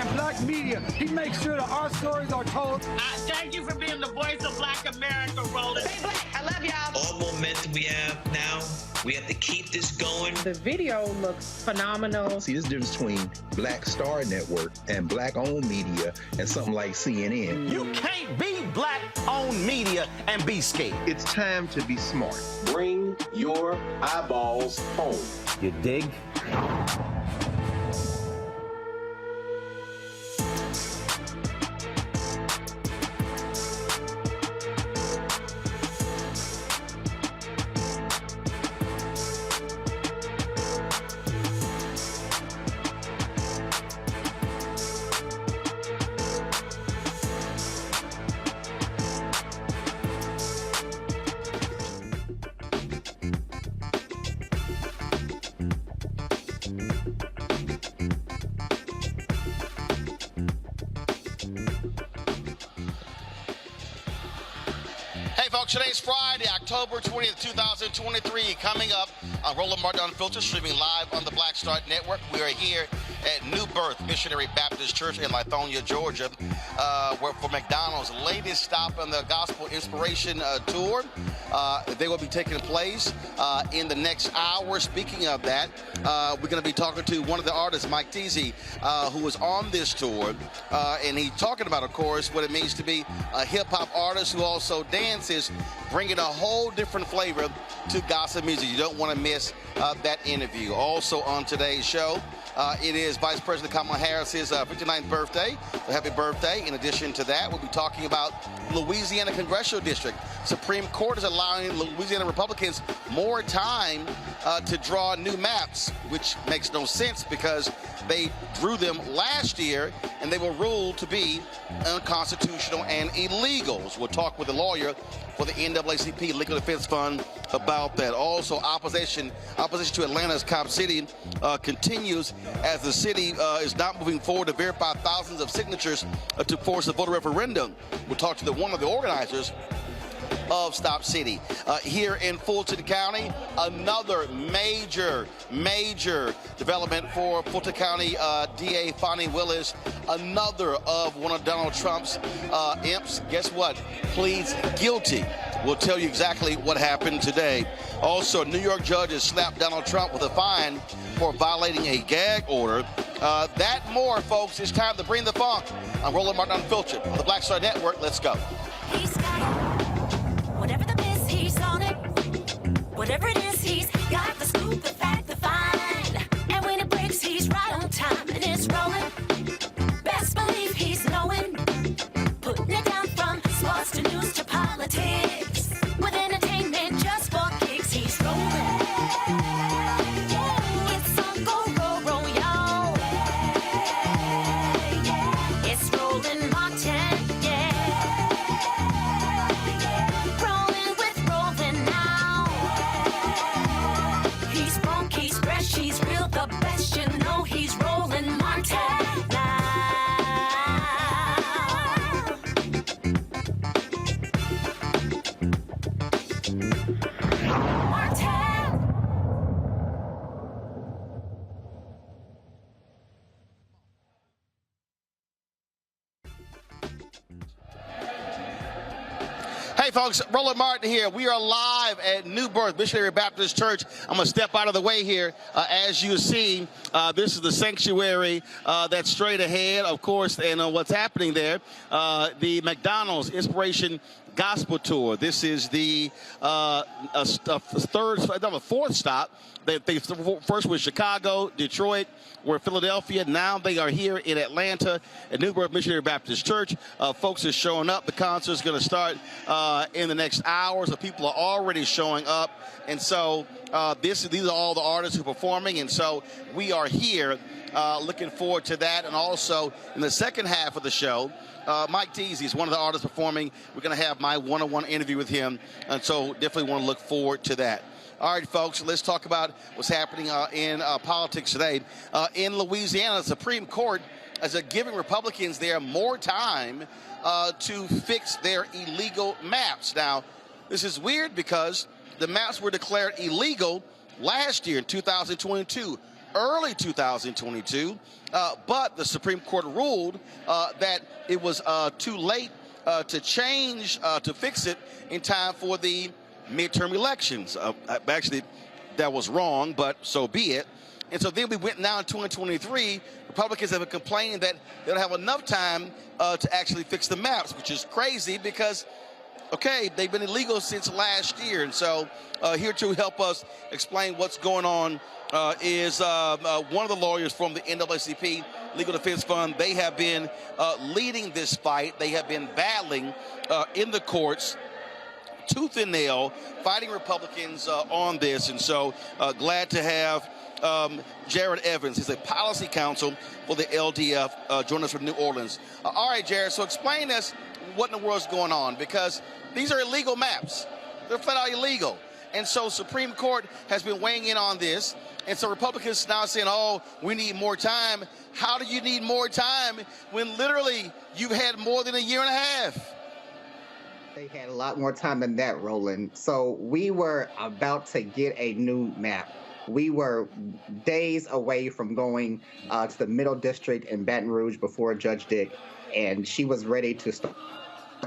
and black media. He makes sure that our stories are told. Thank you for being the voice of black America, Roland. Stay black. I love y'all. All momentum we have now, we have to keep this going. The video looks phenomenal. See, this difference between Black Star Network and black-owned media and something like CNN. You can't be black-owned media and be scared. It's time to be smart. Bring your eyeballs home. You dig? Hey folks, today's Friday, October 20th, 2023. Coming up on Roland Martin Unfiltered, streaming live on the Black Star Network. We are here at New Birth Missionary Baptist Church in Lithonia, Georgia, where for McDonald's latest stop on the Gospel Inspiration Tour. They will be taking place in the next hour. Speaking of that, we're going to be talking to one of the artists, Mike Teasy, who is on this tour. And he's talking about, of course, what it means to be a hip-hop artist who also dances, bringing a whole different flavor to gospel music. You don't want to miss that interview. Also on today's show, it is Vice President Kamala Harris's 59th birthday. So happy birthday. In addition to that, we'll be talking about Louisiana Congressional District. Supreme Court is allowing Louisiana Republicans more time to draw new maps, which makes no sense because they drew them last year and they were ruled to be unconstitutional and illegal. So we'll talk with the lawyer for the NAACP Legal Defense Fund about that. Also, opposition to Atlanta's Cop City continues as the city is not moving forward to verify thousands of signatures to force a voter referendum. We'll talk to one of the organizers of Stop City. Here in Fulton County, another major development for Fulton County DA Fonnie Willis, another of one of Donald Trump's imps. Guess what? Pleads guilty. We'll tell you exactly what happened today. Also, a New York judge has slapped Donald Trump with a fine for violating a gag order. That more, folks. It's time to bring the funk. I'm Roland Martin Unfiltered on the Black Star Network. Let's go. Whatever the miss, he's on it. Whatever it is, he's got the scoop, the fact, the find. And when it breaks, he's right on time and it's rolling. Best believe he's knowing. Putting it down from sports to news to politics. With entertainment just for kicks, he's rolling. It's on go, roll, y'all. It's Roland Martin, yeah. He's real, the best, you know he's Roland Martin now. Martin. Hey folks, Roland Martin here. We are live at New Birth Missionary Baptist Church. I'm going to step out of the way here. As you see, this is the sanctuary that's straight ahead, of course, and what's happening there. The McDonald's Inspiration Gospel Tour. This is the fourth stop. They first was Chicago, Detroit, were Philadelphia. Now they are here in Atlanta at New Birth Missionary Baptist Church. Folks are showing up. The concert is going to start in the next hour, so people are already showing up. And so these are all the artists who are performing, and so we are here looking forward to that. And also in the second half of the show, Mike Teasy is one of the artists performing. We're going to have my one-on-one interview with him, and so definitely want to look forward to that. All right, folks, let's talk about what's happening in politics today. In Louisiana, the Supreme Court is giving Republicans there more time to fix their illegal maps. Now, this is weird because the maps were declared illegal last year in 2022. early 2022, but the Supreme Court ruled that it was too late to change, to fix it in time for the midterm elections. Actually, that was wrong, but so be it. And so then we went now in 2023. Republicans have been complaining that they don't have enough time to actually fix the maps, which is crazy because, okay, they've been illegal since last year. And so here to help us explain what's going on is one of the lawyers from the NAACP Legal Defense Fund. They have been leading this fight. They have been battling in the courts, tooth and nail, fighting Republicans on this. And so glad to have Jared Evans. He's a policy counsel for the LDF. Join us from New Orleans. All right, Jared, so explain us what in the world's going on, because these are illegal maps. They're flat out illegal. And so Supreme Court has been weighing in on this. And so Republicans now saying, oh, we need more time. How do you need more time when literally you've had more than a year and a half? They had a lot more time than that, Roland. So we were about to get a new map. We were days away from going to the Middle District in Baton Rouge before Judge Dick, and she was ready to start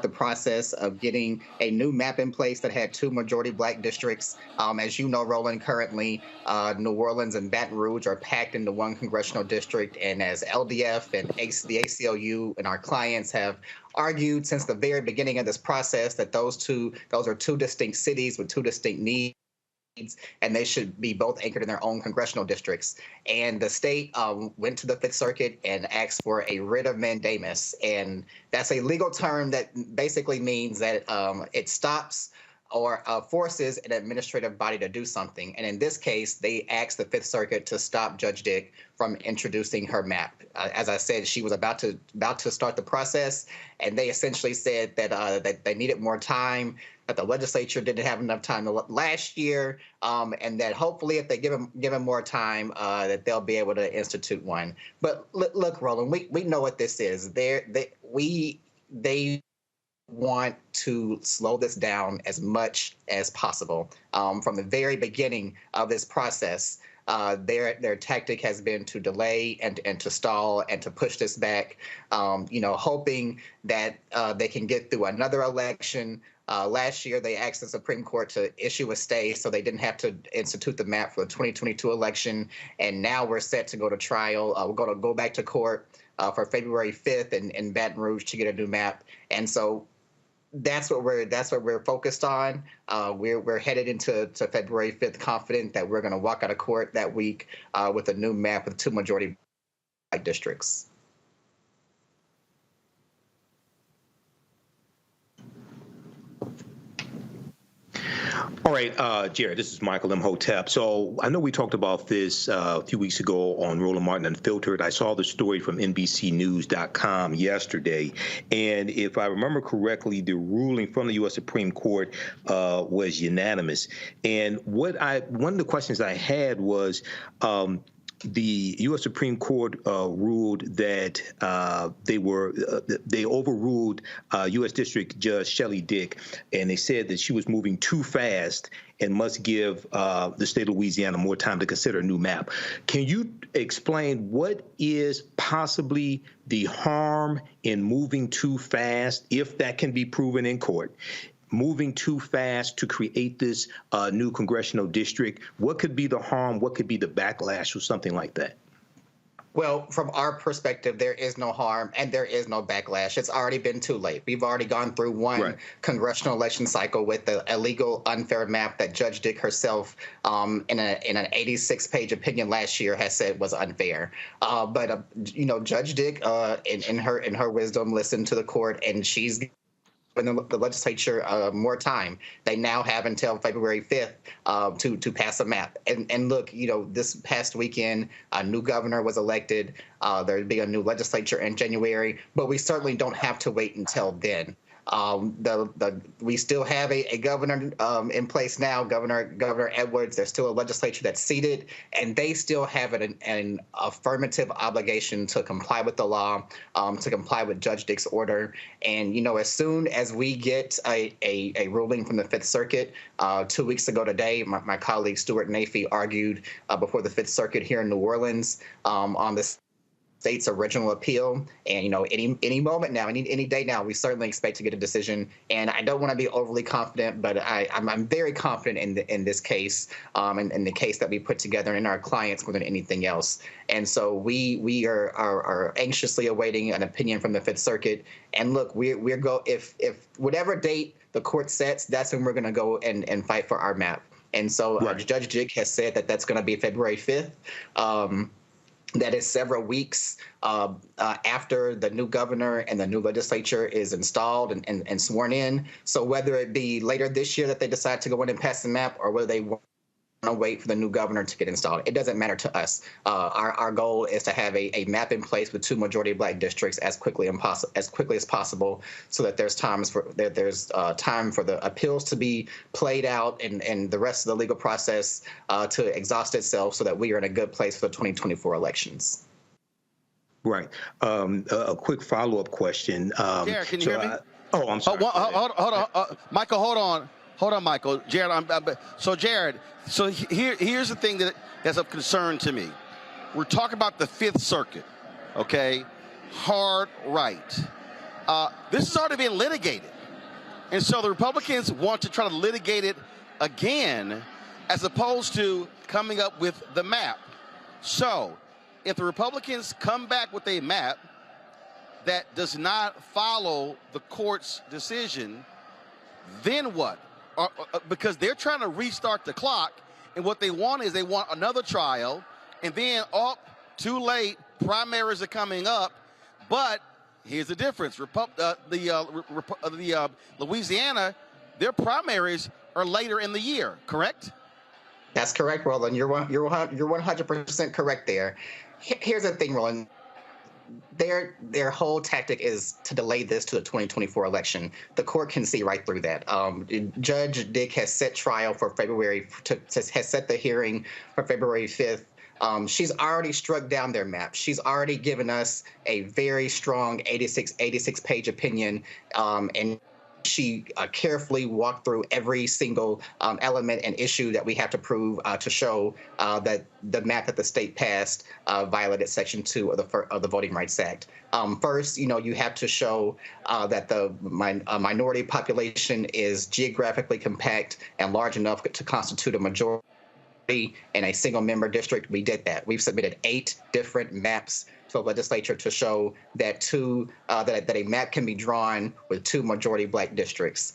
the process of getting a new map in place that had 2 majority black districts. As you know, Roland, currently New Orleans and Baton Rouge are packed into 1 congressional district, and as LDF and the ACLU and our clients have argued since the very beginning of this process that those are 2 distinct cities with 2 distinct needs, and they should be both anchored in their own congressional districts. And the state went to the Fifth Circuit and asked for a writ of mandamus. And that's a legal term that basically means that it stops or forces an administrative body to do something. And in this case, they asked the Fifth Circuit to stop Judge Dick from introducing her map. As I said, she was about to start the process, and they essentially said that they needed more time, that the legislature didn't have enough time last year, and that hopefully if they give them more time, that they'll be able to institute one. But look, Roland, we know what this is. They want to slow this down as much as possible. From the very beginning of this process, their tactic has been to delay and to stall and to push this back, hoping that they can get through another election. Last year, they asked the Supreme Court to issue a stay so they didn't have to institute the map for the 2022 election. And now we're set to go to trial. We're going to go back to court for February 5th in Baton Rouge to get a new map. And so that's what we're focused on. We're headed into February 5th confident that we're going to walk out of court that week with a new map with 2 majority black districts. All right, Jared, this is Michael Imhotep. So I know we talked about this a few weeks ago on Roland Martin Unfiltered. I saw the story from NBCnews.com yesterday. And if I remember correctly, the ruling from the U.S. Supreme Court was unanimous. And one of the questions I had was, the U.S. Supreme Court ruled that they overruled U.S. District Judge Shelley Dick, and they said that she was moving too fast and must give the state of Louisiana more time to consider a new map. Can you explain what is possibly the harm in moving too fast, if that can be proven in court? Moving too fast to create this new congressional district? What could be the harm? What could be the backlash or something like that? Well, from our perspective, there is no harm and there is no backlash. It's already been too late. We've already gone through one congressional election cycle with the illegal, unfair map that Judge Dick herself, in an 86-page opinion last year, has said was unfair. But Judge Dick, in her wisdom, listened to the court, and she's given the legislature more time. They now have until February 5th to pass a map. And look, this past weekend, a new governor was elected. There'd be a new legislature in January, but we certainly don't have to wait until then. We still have a governor in place now, Governor Edwards. There's still a legislature that's seated, and they still have an affirmative obligation to comply with the law, to comply with Judge Dick's order. And, as soon as we get a ruling from the Fifth Circuit, 2 weeks ago today, my colleague Stuart Nafee argued before the Fifth Circuit here in New Orleans on the state's original appeal. And, any moment now, any day now, we certainly expect to get a decision. And I don't want to be overly confident, but I'm very confident in this case, and in the case that we put together and in our clients more than anything else. And so we are anxiously awaiting an opinion from the Fifth Circuit. And look, if whatever date the court sets, that's when we're going to go and fight for our map. And so Judge Dick has said that that's going to be February 5th. That is several weeks after the new governor and the new legislature is installed and sworn in. So whether it be later this year that they decide to go in and pass the map, or whether they want to wait for the new governor to get installed, it doesn't matter to us. Our goal is to have a map in place with 2 majority black districts as quickly as possible, so that there's time for the appeals to be played out and the rest of the legal process to exhaust itself, so that we are in a good place for the 2024 elections. Right. A quick follow-up question. Jared, can you hear me? I'm sorry. Hold on. Michael, hold on, Michael. Jared, Jared, here's the thing that's of concern to me. We're talking about the Fifth Circuit, okay? Hard right. This has already been litigated. And so the Republicans want to try to litigate it again, as opposed to coming up with the map. So if the Republicans come back with a map that does not follow the court's decision, then what? Because they're trying to restart the clock, and what they want is another trial, and then, too late, primaries are coming up. But here's the difference. Louisiana, their primaries are later in the year, correct? That's correct, Roland. You're 100% correct there. Here's the thing, Roland. Their whole tactic is to delay this to the 2024 election. The court can see right through that. Judge Dick has set trial for has set the hearing for February 5th. She's already struck down their map. She's already given us a very strong 86-page opinion, and she carefully walked through every single element and issue that we have to prove to show that the map that the state passed violated Section 2 of the Voting Rights Act. First, you have to show that the minority population is geographically compact and large enough to constitute a majority in a single-member district. We did that. We've submitted 8 different maps to the legislature to show that that a map can be drawn with 2 majority black districts.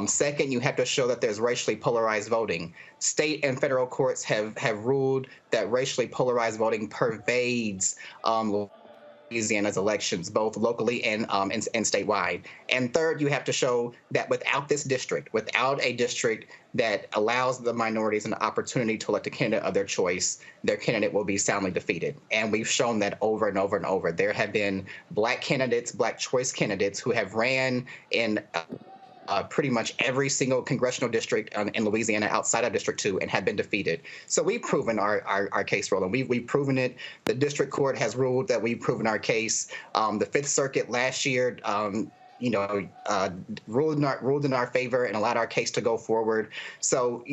Second, you have to show that there's racially polarized voting. State and federal courts have ruled that racially polarized voting pervades Louisiana's elections, both locally and statewide. And third, you have to show that without a district that allows the minorities an opportunity to elect a candidate of their choice, their candidate will be soundly defeated. And we've shown that over and over and over. There have been black candidates, black choice candidates, who have ran in pretty much every single congressional district in Louisiana outside of District 2 and have been defeated. So we've proven our case, Roland. We've proven it. The district court has ruled that we've proven our case. The Fifth Circuit last year ruled in our favor and allowed our case to go forward. So,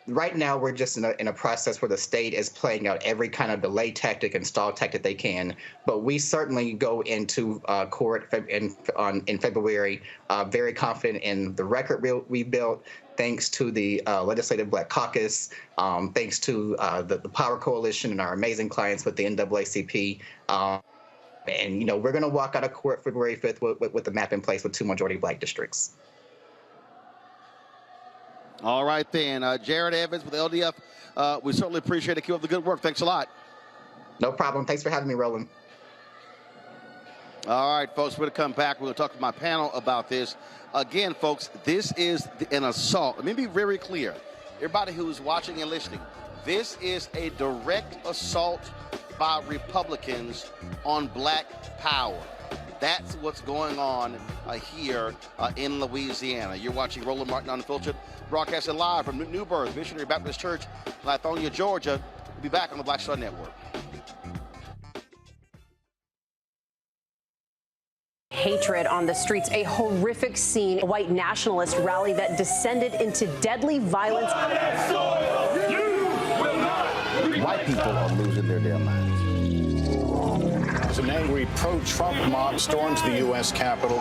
right now we're just in a process where the state is playing out every kind of delay tactic and stall tactic they can. But we certainly go into court in February very confident in the record we built, thanks to the Legislative Black Caucus, thanks to the Power Coalition and our amazing clients with the NAACP. And, we're going to walk out of court February 5th with the map in place with 2 majority black districts. All right, then. Jared Evans with LDF, we certainly appreciate it. Keep up the good work. Thanks a lot. No problem. Thanks for having me, Roland. All right, folks, we're going to come back. We're going to talk to my panel about this. Again, folks, this is an assault. Let me be very clear. Everybody who's watching and listening, this is a direct assault by Republicans on black power. That's what's going on here in Louisiana. You're watching Roland Martin Unfiltered, broadcasting live from New Birth Missionary Baptist Church, Lithonia, Georgia. We'll be back on the Black Star Network. Hatred on the streets, a horrific scene, a white nationalist rally that descended into deadly violence. White people are losing their damn minds. As an angry pro-Trump mob storms the U.S. Capitol,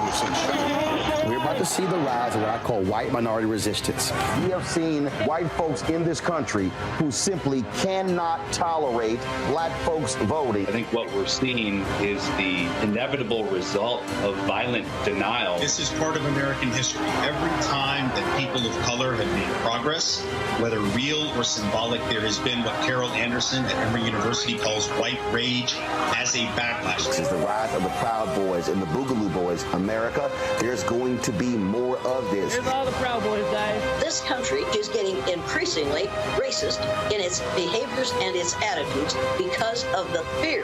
we're about to see the rise of what I call white minority resistance. We have seen white folks in this country who simply cannot tolerate black folks voting. I think what we're seeing is the inevitable result of violent denial. This is part of American history. Every time that people of color have made progress, whether real or symbolic, there has been what Carol Anderson at Emory University calls white rage as a backlash. This is the rise of the Proud Boys and the Boogaloo Boys. America, there's going to be more of this. Here's all the Proud Boys, guys. This country is getting increasingly racist in its behaviors and its attitudes because of the fear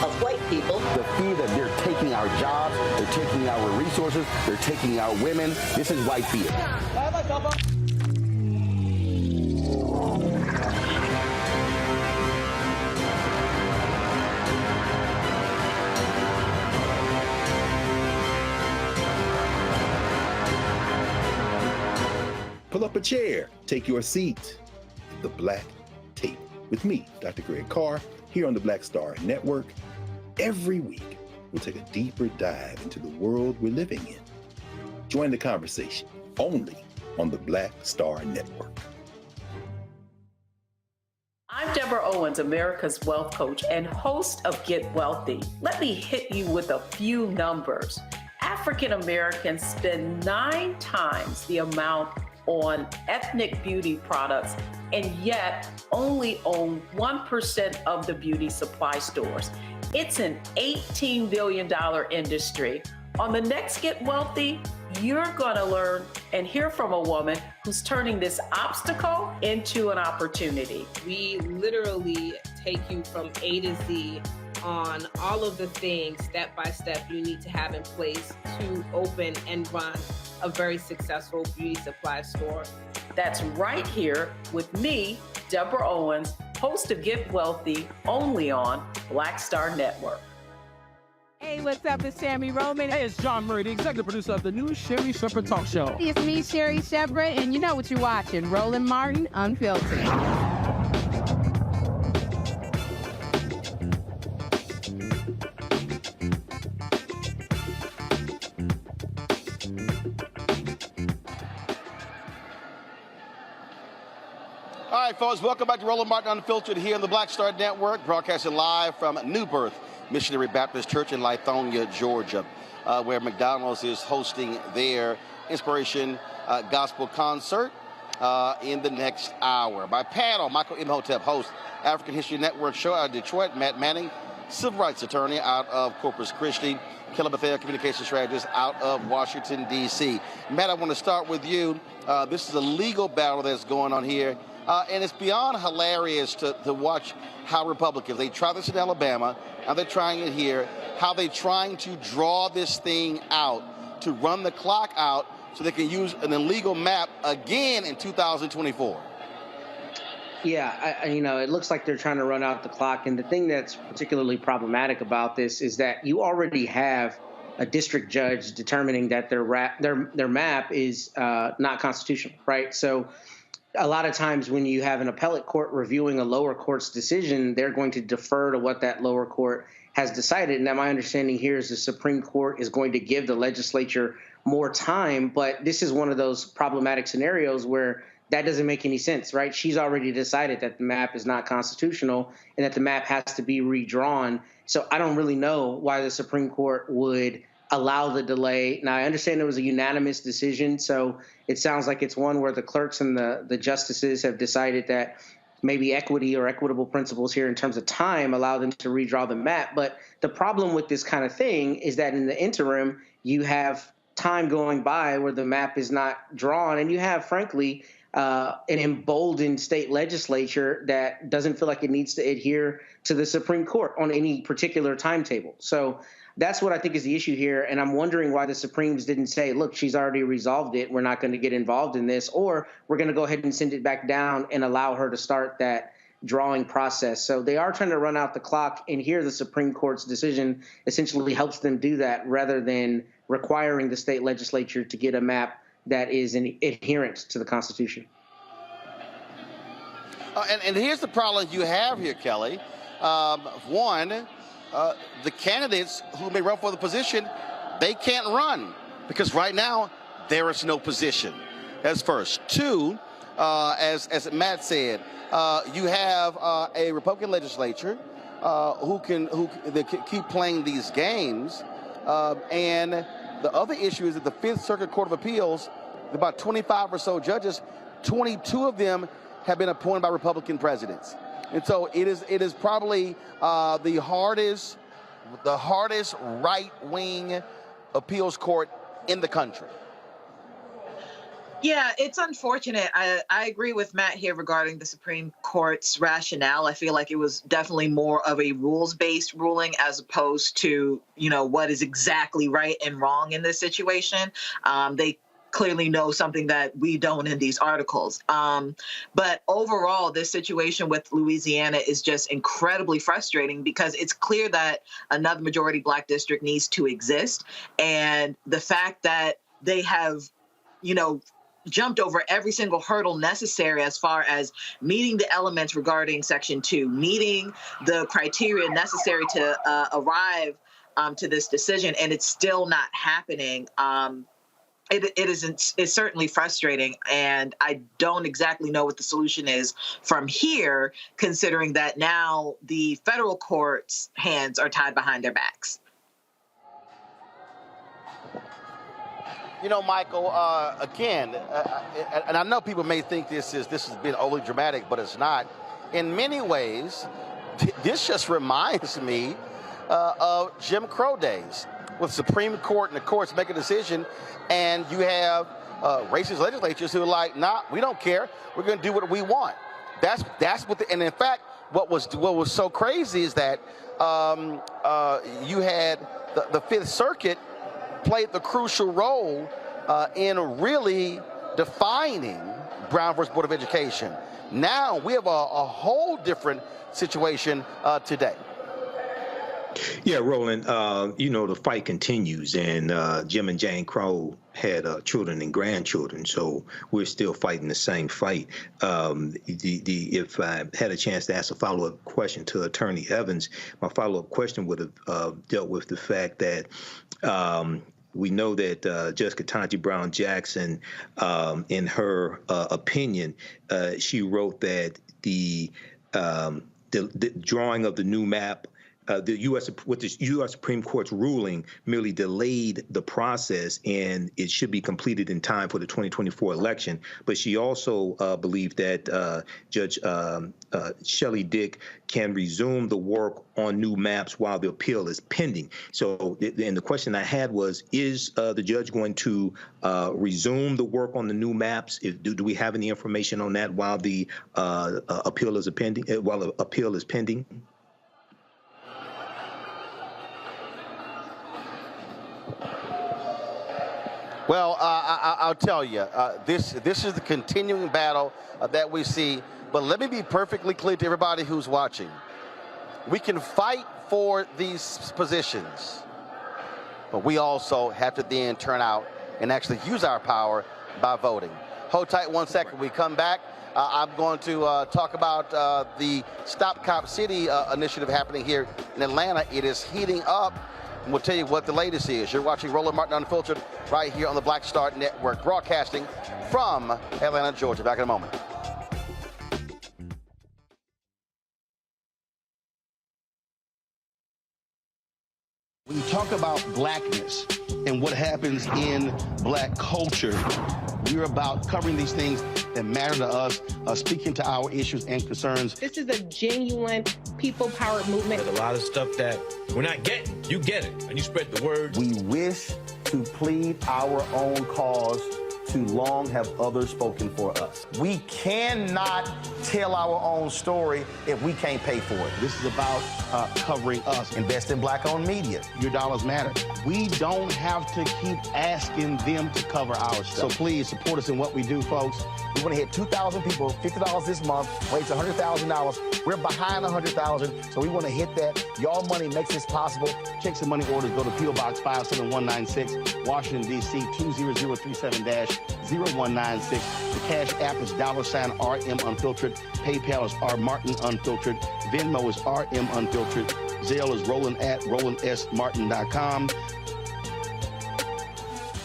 of white people. The fear that they're taking our jobs, they're taking our resources, they're taking our women. This is white fear. Pull up a chair, take your seat at the Black Table with me, Dr. Greg Carr, here on the Black Star Network. Every week, we'll take a deeper dive into the world we're living in. Join the conversation only on the Black Star Network. I'm Deborah Owens, America's Wealth Coach and host of Get Wealthy. Let me hit you with a few numbers. African Americans spend 9 times the amount on ethnic beauty products and yet only own 1% of the beauty supply stores. It's an $18 billion industry. On the next Get Wealthy, you're gonna learn and hear from a woman who's turning this obstacle into an opportunity. We literally take you from A to Z on all of the things step by step you need to have in place to open and run a very successful beauty supply store. That's right here with me, Deborah Owens, host of Get Wealthy, only on Black Star Network. Hey, what's up? It's Sammy Roman. Hey, it's John Murray, the executive producer of the new Sherry Shepherd Talk Show. It's me, Sherry Shepherd, and you know what you're watching, Roland Martin Unfiltered. All right, folks, welcome back to Roland Martin Unfiltered here on the Black Star Network, broadcasting live from New Birth Missionary Baptist Church in Lithonia, Georgia, where McDonald's is hosting their Inspiration Gospel Concert in the next hour. My panel, Michael Imhotep, host, African History Network show out of Detroit, Matt Manning, civil rights attorney out of Corpus Christi, Kelly Bethel, communication strategist out of Washington, D.C. Matt, I want to start with you. This is a legal battle that's going on here. And it's beyond hilarious to watch how Republicans, they try this in Alabama, and they're trying it here, how they're trying to draw this thing out, to run the clock out so they can use an illegal map again in 2024. Yeah, it looks like they're trying to run out the clock. And the thing that's particularly problematic about this is that you already have a district judge determining that their map is not constitutional, right? So a lot of times when you have an appellate court reviewing a lower court's decision, they're going to defer to what that lower court has decided. Now, my understanding here is the Supreme Court is going to give the legislature more time, but this is one of those problematic scenarios where that doesn't make any sense, right? She's already decided that the map is not constitutional and that the map has to be redrawn. So I don't really know why the Supreme Court would allow the delay. Now, I understand it was a unanimous decision, so it sounds like it's one where the clerks and the justices have decided that maybe equity or equitable principles here in terms of time allow them to redraw the map. But the problem with this kind of thing is that in the interim, you have time going by where the map is not drawn, and you have, frankly, an emboldened state legislature that doesn't feel like it needs to adhere to the Supreme Court on any particular timetable. So that's what I think is the issue here. And I'm wondering why the Supremes didn't say, look, she's already resolved it. We're not going to get involved in this, or we're going to go ahead and send it back down and allow her to start that drawing process. So they are trying to run out the clock, and here the Supreme Court's decision essentially helps them do that rather than requiring the state legislature to get a map that is in adherence to the Constitution. And here's the problem you have here, Kelly. One, the candidates who may run for the position, they can't run because right now there is no position. That's first. Two, as Matt said, you have a Republican legislature who keep playing these games, and the other issue is that the Fifth Circuit Court of Appeals, about 25 or so judges, 22 of them have been appointed by Republican presidents, and so it is probably the hardest right-wing appeals court in the country. Yeah, it's unfortunate. I agree with Matt here regarding the Supreme Court's rationale. I feel like it was definitely more of a rules-based ruling as opposed to, what is exactly right and wrong in this situation. They clearly know something that we don't in these articles. But overall, this situation with Louisiana is just incredibly frustrating because it's clear that another majority Black district needs to exist. And the fact that they have, jumped over every single hurdle necessary as far as meeting the elements regarding Section 2, meeting the criteria necessary to arrive to this decision, and it's still not happening. It's certainly frustrating, and I don't exactly know what the solution is from here, considering that now the federal court's hands are tied behind their backs. Michael, again, and I know people may think this has been overly dramatic, but it's not. In many ways, this just reminds me of Jim Crow days, with Supreme Court and the courts make a decision, and you have racist legislatures who are like, nah, we don't care. We're going to do what we want. That's what. And in fact, what was so crazy is that you had the Fifth Circuit played the crucial role in really defining Brown versus Board of Education. Now we have a whole different situation today. Yeah, Roland, the fight continues, and Jim and Jane Crow had children and grandchildren, so we're still fighting the same fight. If I had a chance to ask a follow-up question to Attorney Evans, my follow-up question would have dealt with the fact that we know that Judge Ketanji Brown Jackson, in her opinion, she wrote that the drawing of the new map, the U.S. Supreme Court's ruling merely delayed the process, and it should be completed in time for the 2024 election. But she also believed that Judge Shelley Dick can resume the work on new maps while the appeal is pending. So, and the question I had was, is the judge going to resume the work on the new maps? Do we have any information on that while the appeal is pending? While the appeal is pending? Well, I'll tell you, this is the continuing battle that we see. But let me be perfectly clear to everybody who's watching. We can fight for these positions, but we also have to then turn out and actually use our power by voting. Hold tight 1 second. When we come back, I'm going to talk about the Stop Cop City initiative happening here in Atlanta. It is heating up. And we'll tell you what the latest is. You're watching Roland Martin Unfiltered right here on the Black Star Network, broadcasting from Atlanta, Georgia. Back in a moment. When you talk about blackness and what happens in Black culture, we're about covering these things that matter to us, speaking to our issues and concerns. This is a genuine people-powered movement. There's a lot of stuff that we're not getting. You get it, and you spread the word. We wish to plead our own cause too long have others spoken for us. We cannot tell our own story if we can't pay for it. This is about covering us. Invest in Black-owned media. Your dollars matter. We don't have to keep asking them to cover our stuff. So please support us in what we do, folks. We want to hit 2,000 people, $50 this month, raise $100,000. We're behind 100,000, so we want to hit that. Y'all money makes this possible. Checks and money orders go to P.O. Box 57196, Washington, D.C. 20037-0196. The Cash App is $RM Unfiltered. PayPal is R Martin Unfiltered. Venmo is RM Unfiltered. Zelle is Roland@RolandSMartin.com.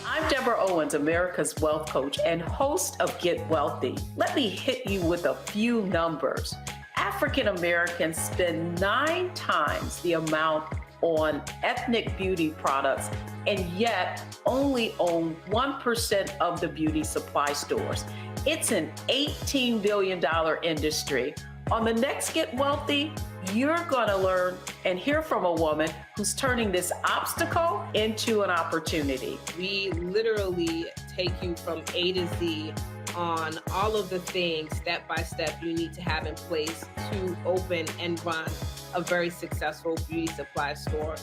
I'm Deborah Owens, America's Wealth Coach and host of Get Wealthy. Let me hit you with a few numbers. African Americans spend 9 times the amount on ethnic beauty products and yet only own 1% of the beauty supply stores. It's an $18 billion industry. On the next Get Wealthy, you're going to learn and hear from a woman who's turning this obstacle into an opportunity. We literally take you from A to Z on all of the things step by step you need to have in place to open and run a very successful beauty supply store.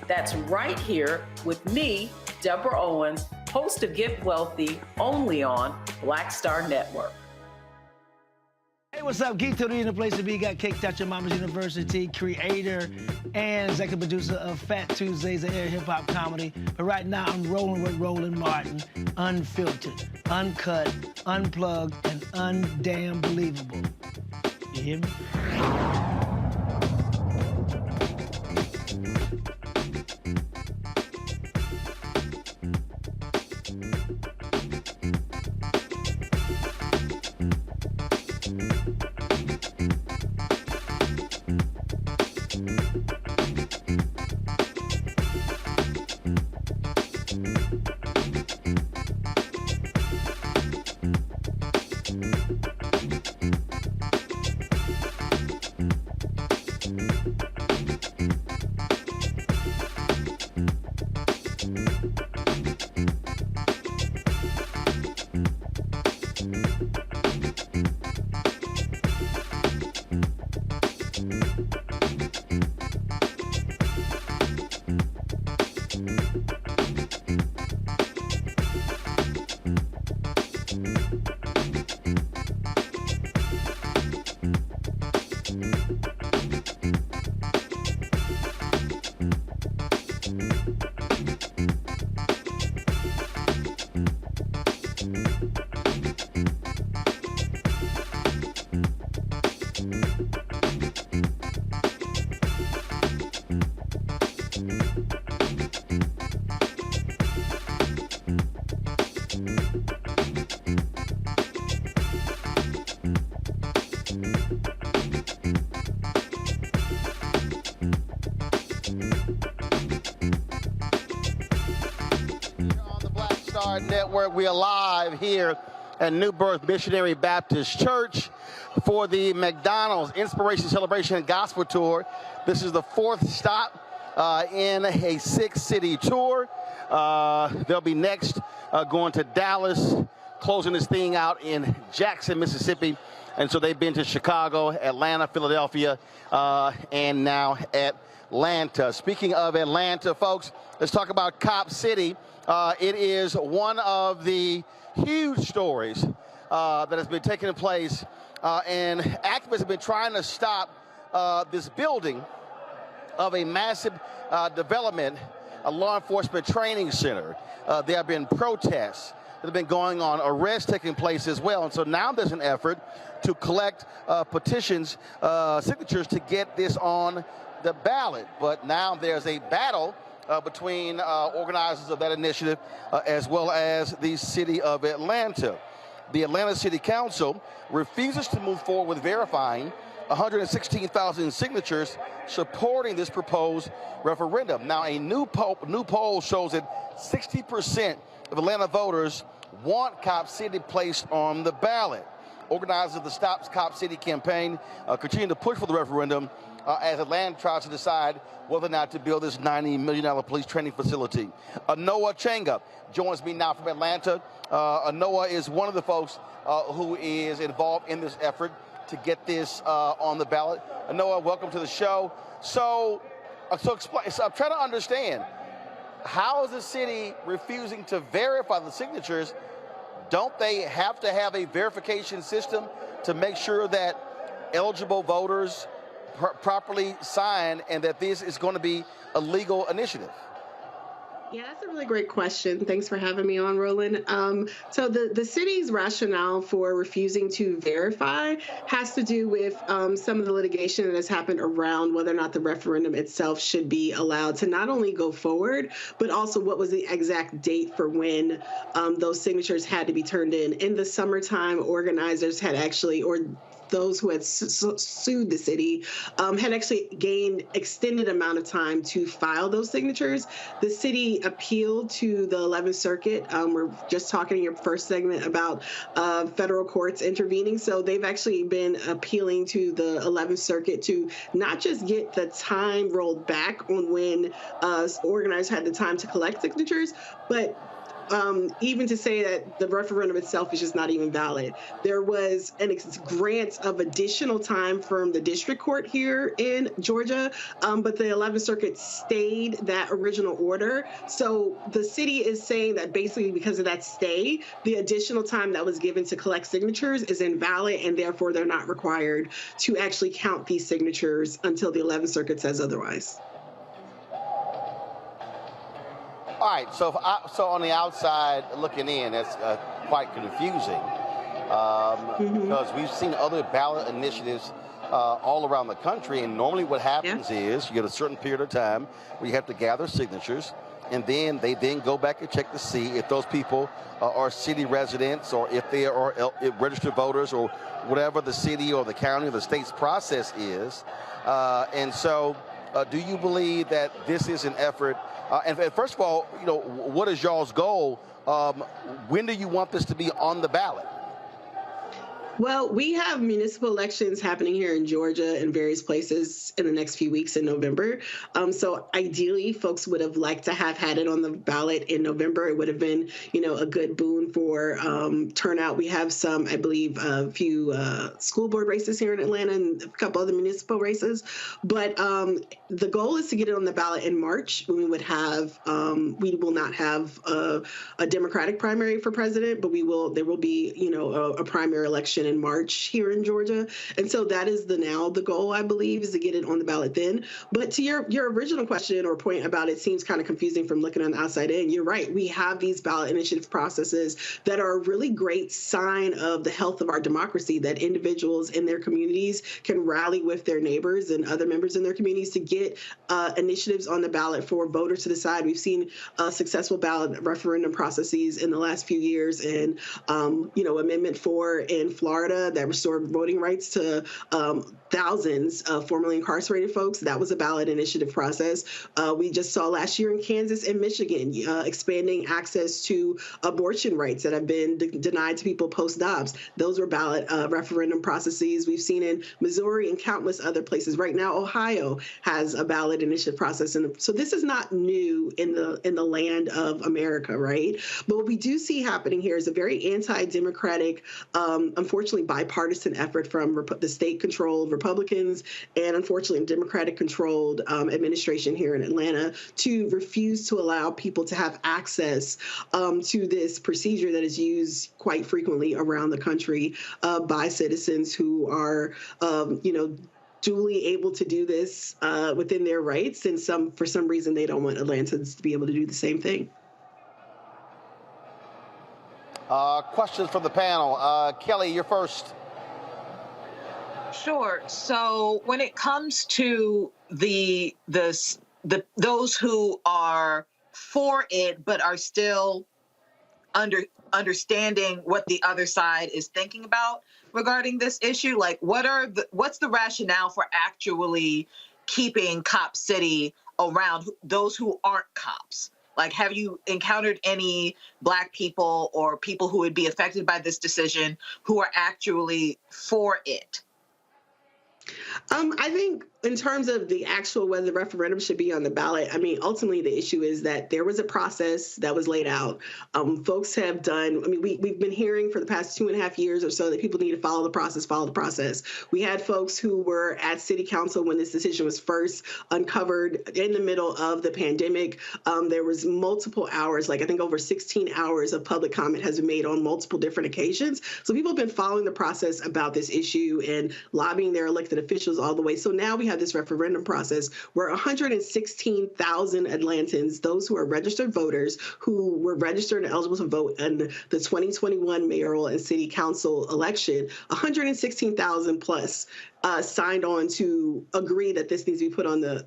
That's right here with me, Deborah Owens, host of Get Wealthy, only on Black Star Network. Hey, what's up? Geek Tony in the place to be. Got Kicked Out Your Mama's University, creator and executive producer of Fat Tuesdays, an air hip-hop comedy. But right now, I'm rolling with Roland Martin, unfiltered, uncut, unplugged, and undamn believable. You hear me? Network. We are live here at Birth Missionary Baptist Church for the McDonald's Inspiration Celebration and Gospel Tour. This is the 4th stop in a 6-city tour. They'll be next going to Dallas, closing this thing out in Jackson, Mississippi. And so they've been to Chicago, Atlanta, Philadelphia, and now Atlanta. Speaking of Atlanta, folks, let's talk about Cop City. It is one of the huge stories that has been taking place, and activists have been trying to stop this building of a massive development, a law enforcement training center. There have been protests that have been going on, arrests taking place as well, and so now there's an effort to collect petitions, signatures to get this on the ballot. But now there's a battle between organizers of that initiative as well as the city of Atlanta. The Atlanta City Council refuses to move forward with verifying 116,000 signatures supporting this proposed referendum. Now, a new poll shows that 60% of Atlanta voters want Cop City placed on the ballot. organizers of the Stop Cop City campaign, continue to push for the referendum as Atlanta tries to decide whether or not to build this $90 million police training facility. Noah Changa joins me now from Atlanta. Noah is one of the folks who is involved in this effort to get this on the ballot. Noah, welcome to the show. So explain. So I'm trying to understand, how is the city refusing to verify the signatures? Don't they have to have a verification system to make sure that eligible voters properly sign and that this is going to be a legal initiative? Yeah, that's a really great question. Thanks for having me on, Roland. So the city's rationale for refusing to verify has to do with some of the litigation that has happened around whether or not the referendum itself should be allowed to not only go forward, but also what was the exact date for when those signatures had to be turned in. In the summertime, organizers had actually, or those who had sued the city had actually gained extended amount of time to file those signatures. The city appealed to the 11th Circuit. We're just talking in your first segment about federal courts intervening. So they've actually been appealing to the 11th Circuit to not just get the time rolled back on when organizers had the time to collect signatures, but even to say that the referendum itself is just not even valid. There was a grant of additional time from the district court here in Georgia, but the 11th Circuit stayed that original order. So the city is saying that basically because of that stay, the additional time that was given to collect signatures is invalid, and therefore they're not required to actually count these signatures until the 11th Circuit says otherwise. All right, so on the outside looking in, that's quite confusing because we've seen other ballot initiatives all around the country, and normally what happens is you get a certain period of time where you have to gather signatures, and then they go back and check to see if those people are city residents or if they are registered voters or whatever the city or the county or the state's process is. And so do you believe that this is an effort? And first of all, you know, what is y'all's goal? When do you want this to be on the ballot? Well, we have municipal elections happening here in Georgia and various places in the next few weeks in November. So ideally, folks would have liked to have had it on the ballot in November. It would have been, you know, a good boon for turnout. We have some, I believe, a few school board races here in Atlanta and a couple other municipal races. But the goal is to get it on the ballot in March when we would have, we will not have a Democratic primary for president, but there will be, you know, a primary election in March here in Georgia. And so that is the goal, I believe, is to get it on the ballot then. But to your original question or point about it seems kind of confusing from looking on the outside in, you're right. We have these ballot initiative processes that are a really great sign of the health of our democracy, that individuals in their communities can rally with their neighbors and other members in their communities to get initiatives on the ballot for voters to decide. We've seen successful ballot referendum processes in the last few years, and Amendment 4 in Florida that restored voting rights to thousands of formerly incarcerated folks. That was a ballot initiative process. We just saw last year in Kansas and Michigan expanding access to abortion rights that have been denied to people post-Dobbs. Those were ballot referendum processes. We've seen in Missouri and countless other places. Right now, Ohio has a ballot initiative process. And so this is not new in the land of America, right? But what we do see happening here is a very anti-democratic, unfortunately, bipartisan effort from the state-controlled Republicans and, unfortunately, Democratic-controlled administration here in Atlanta to refuse to allow people to have access to this procedure that is used quite frequently around the country by citizens who are, duly able to do this within their rights, and for some reason they don't want Atlantans to be able to do the same thing. Questions from the panel. Kelly, you're first. Sure. So when it comes to those who are for it but are still understanding what the other side is thinking about regarding this issue, like what's the rationale for actually keeping Cop City around those who aren't cops? Like, have you encountered any Black people or people who would be affected by this decision who are actually for it? I think in terms of the actual whether the referendum should be on the ballot, I mean, ultimately the issue is that there was a process that was laid out. Folks have done, I mean, we've been hearing for the past 2.5 years or so that people need to follow the process. We had folks who were at city council when this decision was first uncovered in the middle of the pandemic. There was multiple hours, like I think over 16 hours of public comment has been made on multiple different occasions. So people have been following the process about this issue and lobbying their elected officials all the way. So now we have this referendum process where 116,000 Atlantans, those who are registered voters who were registered and eligible to vote in the 2021 mayoral and city council election, 116,000 plus signed on to agree that this needs to be put on the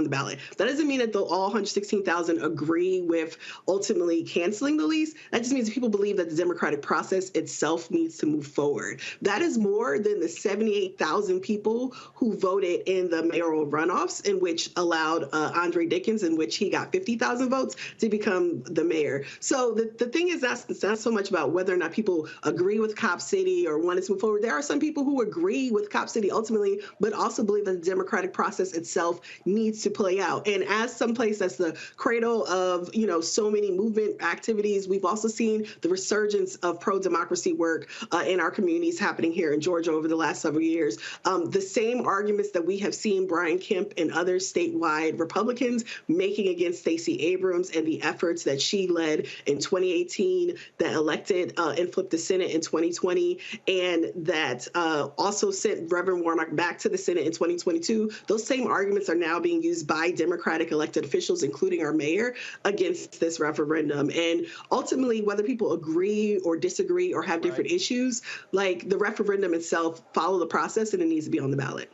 ballot. That doesn't mean that all 116,000 agree with ultimately canceling the lease. That just means people believe that the democratic process itself needs to move forward. That is more than the 78,000 people who voted in the mayoral runoffs, in which allowed Andre Dickens, in which he got 50,000 votes to become the mayor. So the thing is, that's not so much about whether or not people agree with Cop City or want to move forward. There are some people who agree with Cop City ultimately, but also believe that the democratic process itself needs to play out. And as someplace that's the cradle of, so many movement activities, we've also seen the resurgence of pro-democracy work in our communities happening here in Georgia over the last several years. The same arguments that we have seen Brian Kemp and other statewide Republicans making against Stacey Abrams and the efforts that she led in 2018 that elected and flipped the Senate in 2020, and that also sent Reverend Warnock back to the Senate in 2022. Those same arguments are now being used by Democratic elected officials, including our mayor, against this referendum. And ultimately, whether people agree or disagree or have different issues, like the referendum itself, follow the process and it needs to be on the ballot.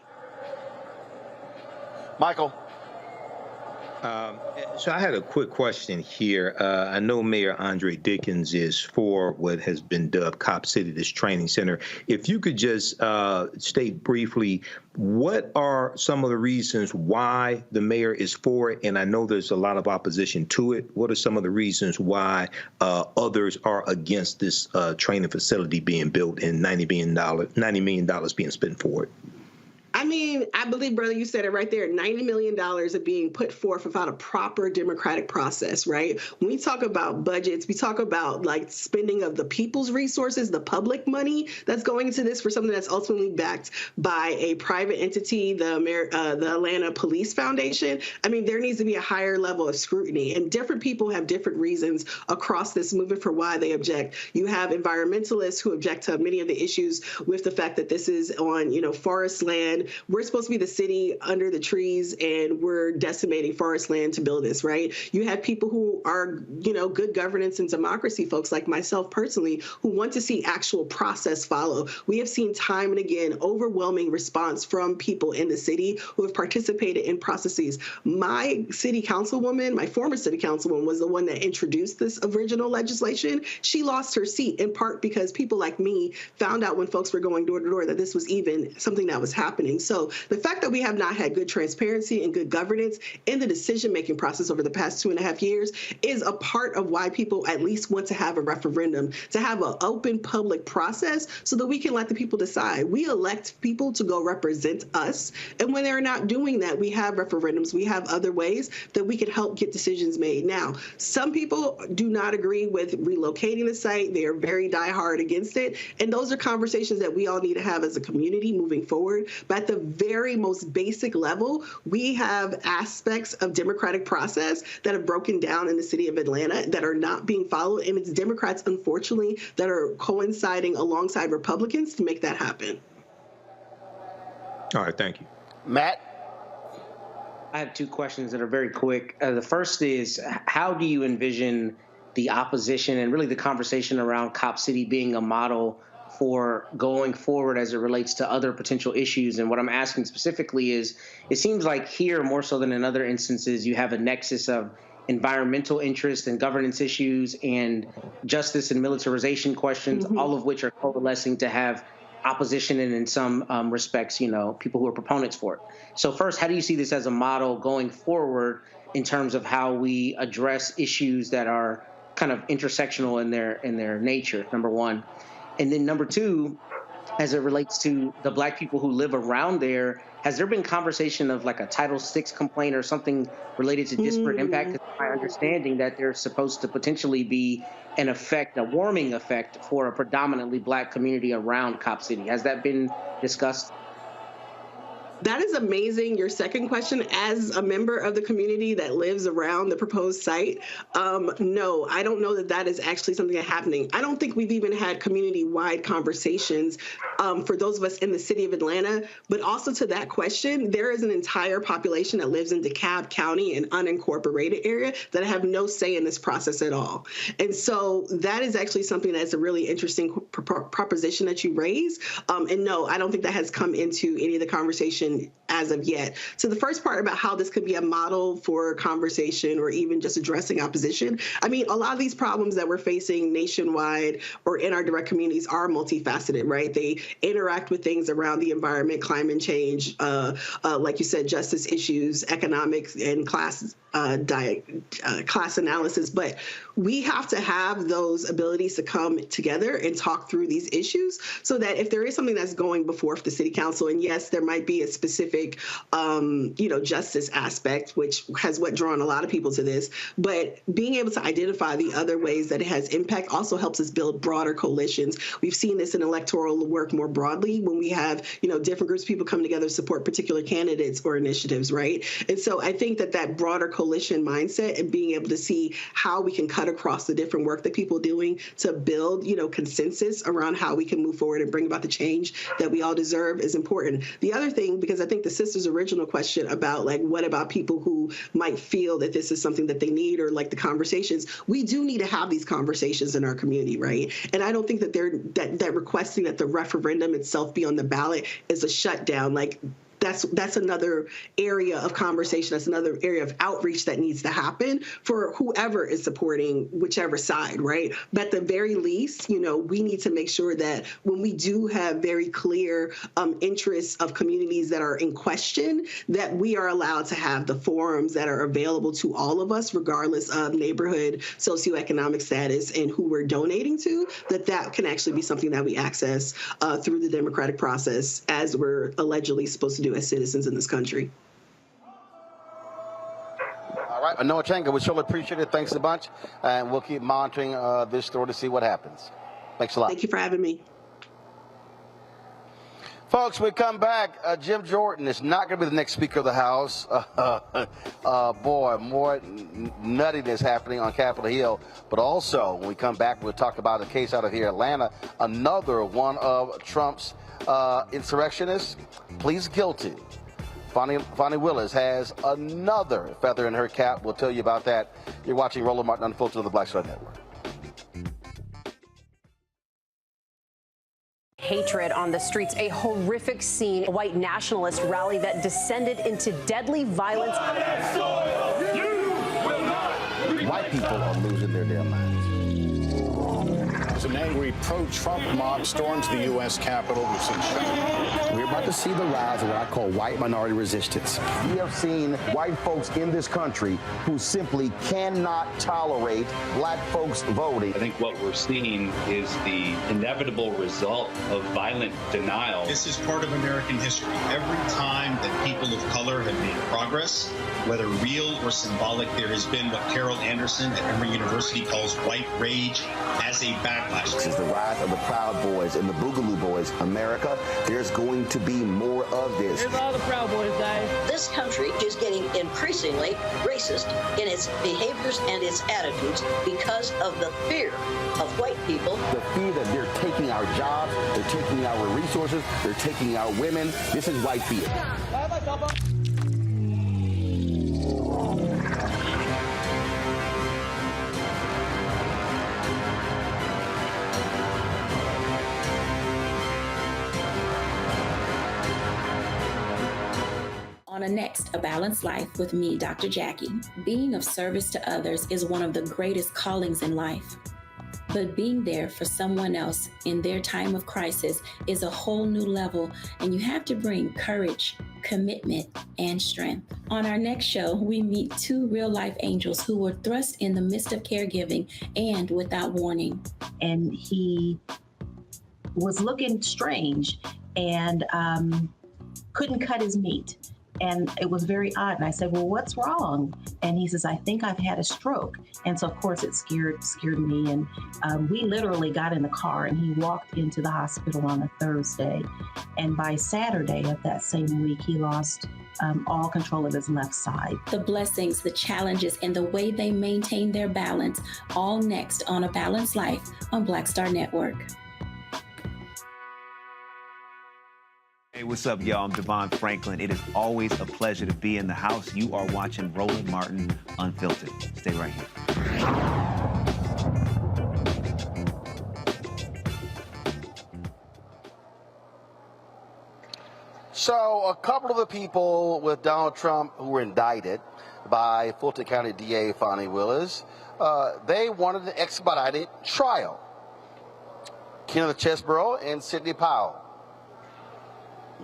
Michael. So I had a quick question here. I know Mayor Andre Dickens is for what has been dubbed Cop City, this training center. If you could just state briefly, what are some of the reasons why the mayor is for it? And I know there's a lot of opposition to it. What are some of the reasons why others are against this training facility being built and $90 million being spent for it? I mean, I believe, brother, you said it right there. $90 million are being put forth without a proper democratic process, right? When we talk about budgets, we talk about like spending of the people's resources, the public money that's going into this for something that's ultimately backed by a private entity, the Atlanta Police Foundation. I mean, there needs to be a higher level of scrutiny, and different people have different reasons across this movement for why they object. You have environmentalists who object to many of the issues with the fact that this is on, forest land. We're supposed to be the city under the trees, and we're decimating forest land to build this, right? You have people who are, good governance and democracy folks like myself personally, who want to see actual process follow. We have seen time and again overwhelming response from people in the city who have participated in processes. My city councilwoman, my former city councilwoman, was the one that introduced this original legislation. She lost her seat in part because people like me found out when folks were going door to door that this was even something that was happening. So the fact that we have not had good transparency and good governance in the decision-making process over the past 2.5 years is a part of why people at least want to have a referendum, to have an open public process so that we can let the people decide. We elect people to go represent us. And when they're not doing that, we have referendums. We have other ways that we can help get decisions made. Now, some people do not agree with relocating the site. They are very diehard against it. And those are conversations that we all need to have as a community moving forward. But at the very most basic level, we have aspects of democratic process that have broken down in the city of Atlanta that are not being followed. And it's Democrats, unfortunately, that are coinciding alongside Republicans to make that happen. All right, thank you. Matt? I have two questions that are very quick. The first is, how do you envision the opposition and really the conversation around Cop City being a model for going forward as it relates to other potential issues? And what I'm asking specifically is, it seems like here, more so than in other instances, you have a nexus of environmental interests and governance issues and justice and militarization questions, all of which are coalescing to have opposition and in some respects, people who are proponents for it. So first, how do you see this as a model going forward? in terms of how we address issues that are kind of intersectional in their nature, number one. And then number two, as it relates to the Black people who live around there, has there been conversation of like a Title VI complaint or something related to disparate impact? It's my understanding that there's supposed to potentially be an effect, a warming effect for a predominantly Black community around Cop City. Has that been discussed? That is amazing. Your second question, as a member of the community that lives around the proposed site, no, I don't know that that is actually something that's happening. I don't think we've even had community-wide conversations for those of us in the city of Atlanta. But also to that question, there is an entire population that lives in DeKalb County, an unincorporated area, that have no say in this process at all. And so that is actually something that's a really interesting proposition that you raise. And no, I don't think that has come into any of the conversation as of yet. So the first part about how this could be a model for conversation or even just addressing opposition, I mean, a lot of these problems that we're facing nationwide or in our direct communities are multifaceted, right? They interact with things around the environment, climate change, like you said, justice issues, economics, and class analysis. But we have to have those abilities to come together and talk through these issues so that if there is something that's going before the city council, and yes, there might be a specific, justice aspect, which has drawn a lot of people to this, but being able to identify the other ways that it has impact also helps us build broader coalitions. We've seen this in electoral work more broadly when we have, different groups of people come together to support particular candidates or initiatives, right? And so I think that broader coalition mindset and being able to see how we can cut across the different work that people are doing to build, consensus around how we can move forward and bring about the change that we all deserve is important. The other thing, because I think the sister's original question about what about people who might feel that this is something that they need or the conversations, we do need to have these conversations in our community, right? And I don't think that that requesting that the referendum itself be on the ballot is a shutdown. That's another area of conversation. That's another area of outreach that needs to happen for whoever is supporting whichever side, right? But at the very least, we need to make sure that when we do have very clear interests of communities that are in question, that we are allowed to have the forums that are available to all of us, regardless of neighborhood, socioeconomic status, and who we're donating to, that can actually be something that we access through the democratic process as we're allegedly supposed to do as citizens in this country. All right, Noah Changa, we surely appreciate it. Thanks a bunch. And we'll keep monitoring this story to see what happens. Thanks a lot. Thank you for having me. Folks, we come back. Jim Jordan is not going to be the next Speaker of the House. Boy, more nuttiness happening on Capitol Hill. But also, when we come back, we'll talk about a case out of here, Atlanta. Another one of Trump's insurrectionists pleads guilty. Fonnie Willis has another feather in her cap. We'll tell you about that. You're watching Roland Martin Unfiltered on the Black Star Network. Hatred on the streets, a horrific scene, a white nationalist rally that descended into deadly violence. White people are losing their damn minds. As an angry pro-Trump mob storms the U.S. Capitol, we've seen shooting. We're about to see the rise of what I call white minority resistance. We have seen white folks in this country who simply cannot tolerate black folks voting. I think what we're seeing is the inevitable result of violent denial. This is part of American history. Every time that people of color have made progress, whether real or symbolic, there has been what Carol Anderson at Emory University calls white rage as a backlash. This is the rise of the Proud Boys and the Boogaloo Boys. America, there's going to be more of this. Here's all the Proud Boys, guys. This country is getting increasingly racist in its behaviors and its attitudes because of the fear of white people. The fear that they're taking our jobs, they're taking our resources, they're taking our women. This is white fear. On a next, A Balanced Life with me, Dr. Jackie. Being of service to others is one of the greatest callings in life. But being there for someone else in their time of crisis is a whole new level, and you have to bring courage, commitment, and strength. On our next show, we meet two real-life angels who were thrust in the midst of caregiving and without warning. And he was looking strange and couldn't cut his meat. And it was very odd. And I said, well, what's wrong? And he says, I think I've had a stroke. And so, of course, it scared me. And we literally got in the car and he walked into the hospital on a Thursday. And by Saturday of that same week, he lost all control of his left side. The blessings, the challenges, and the way they maintain their balance, all next on A Balanced Life on Black Star Network. Hey, what's up, y'all? I'm Devon Franklin. It is always a pleasure to be in the house. You are watching Roland Martin Unfiltered. Stay right here. So a couple of the people with Donald Trump who were indicted by Fulton County DA Fani Willis, they wanted an expedited trial. Kenneth Chesborough and Sidney Powell.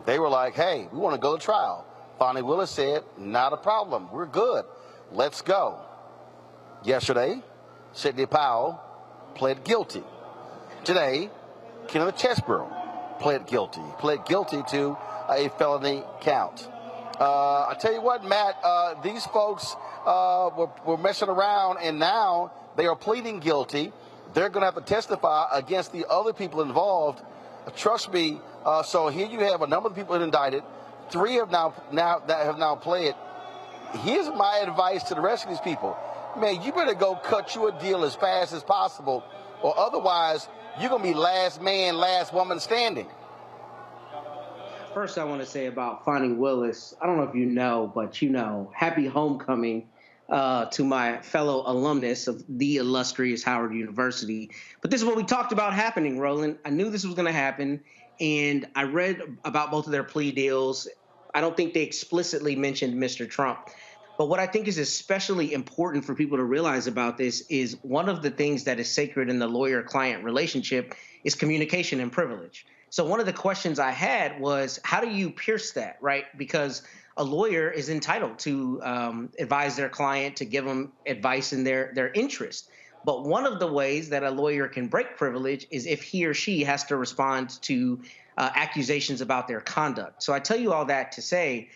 They were like, hey, we want to go to trial. Fani Willis said, not a problem. We're good. Let's go. Yesterday, Sidney Powell pled guilty. Today, Kenneth Chesborough pled guilty. He pled guilty to a felony count. I tell you what, Matt, these folks were messing around, and now they are pleading guilty. They're going to have to testify against the other people involved. Trust me. So here you have a number of people indicted. 3 have now pled. Here's my advice to the rest of these people. Man, you better go cut you a deal as fast as possible, or otherwise you're going to be last man, last woman standing. First, I want to say about Fani Willis, I don't know if you know, but you know, happy homecoming to my fellow alumnus of the illustrious Howard University. But this is what we talked about happening, Roland. I knew this was going to happen, and I read about both of their plea deals. I don't think they explicitly mentioned Mr. Trump. But what I think is especially important for people to realize about this is one of the things that is sacred in the lawyer-client relationship is communication and privilege. So one of the questions I had was, how do you pierce that, right? Because a lawyer is entitled to advise their client, to give them advice in their interest. But one of the ways that a lawyer can break privilege is if he or she has to respond to accusations about their conduct. So I tell you all that to say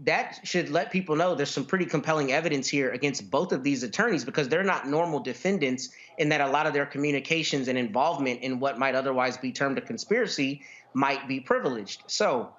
that should let people know there's some pretty compelling evidence here against both of these attorneys, because they're not normal defendants in that a lot of their communications and involvement in what might otherwise be termed a conspiracy might be privileged. So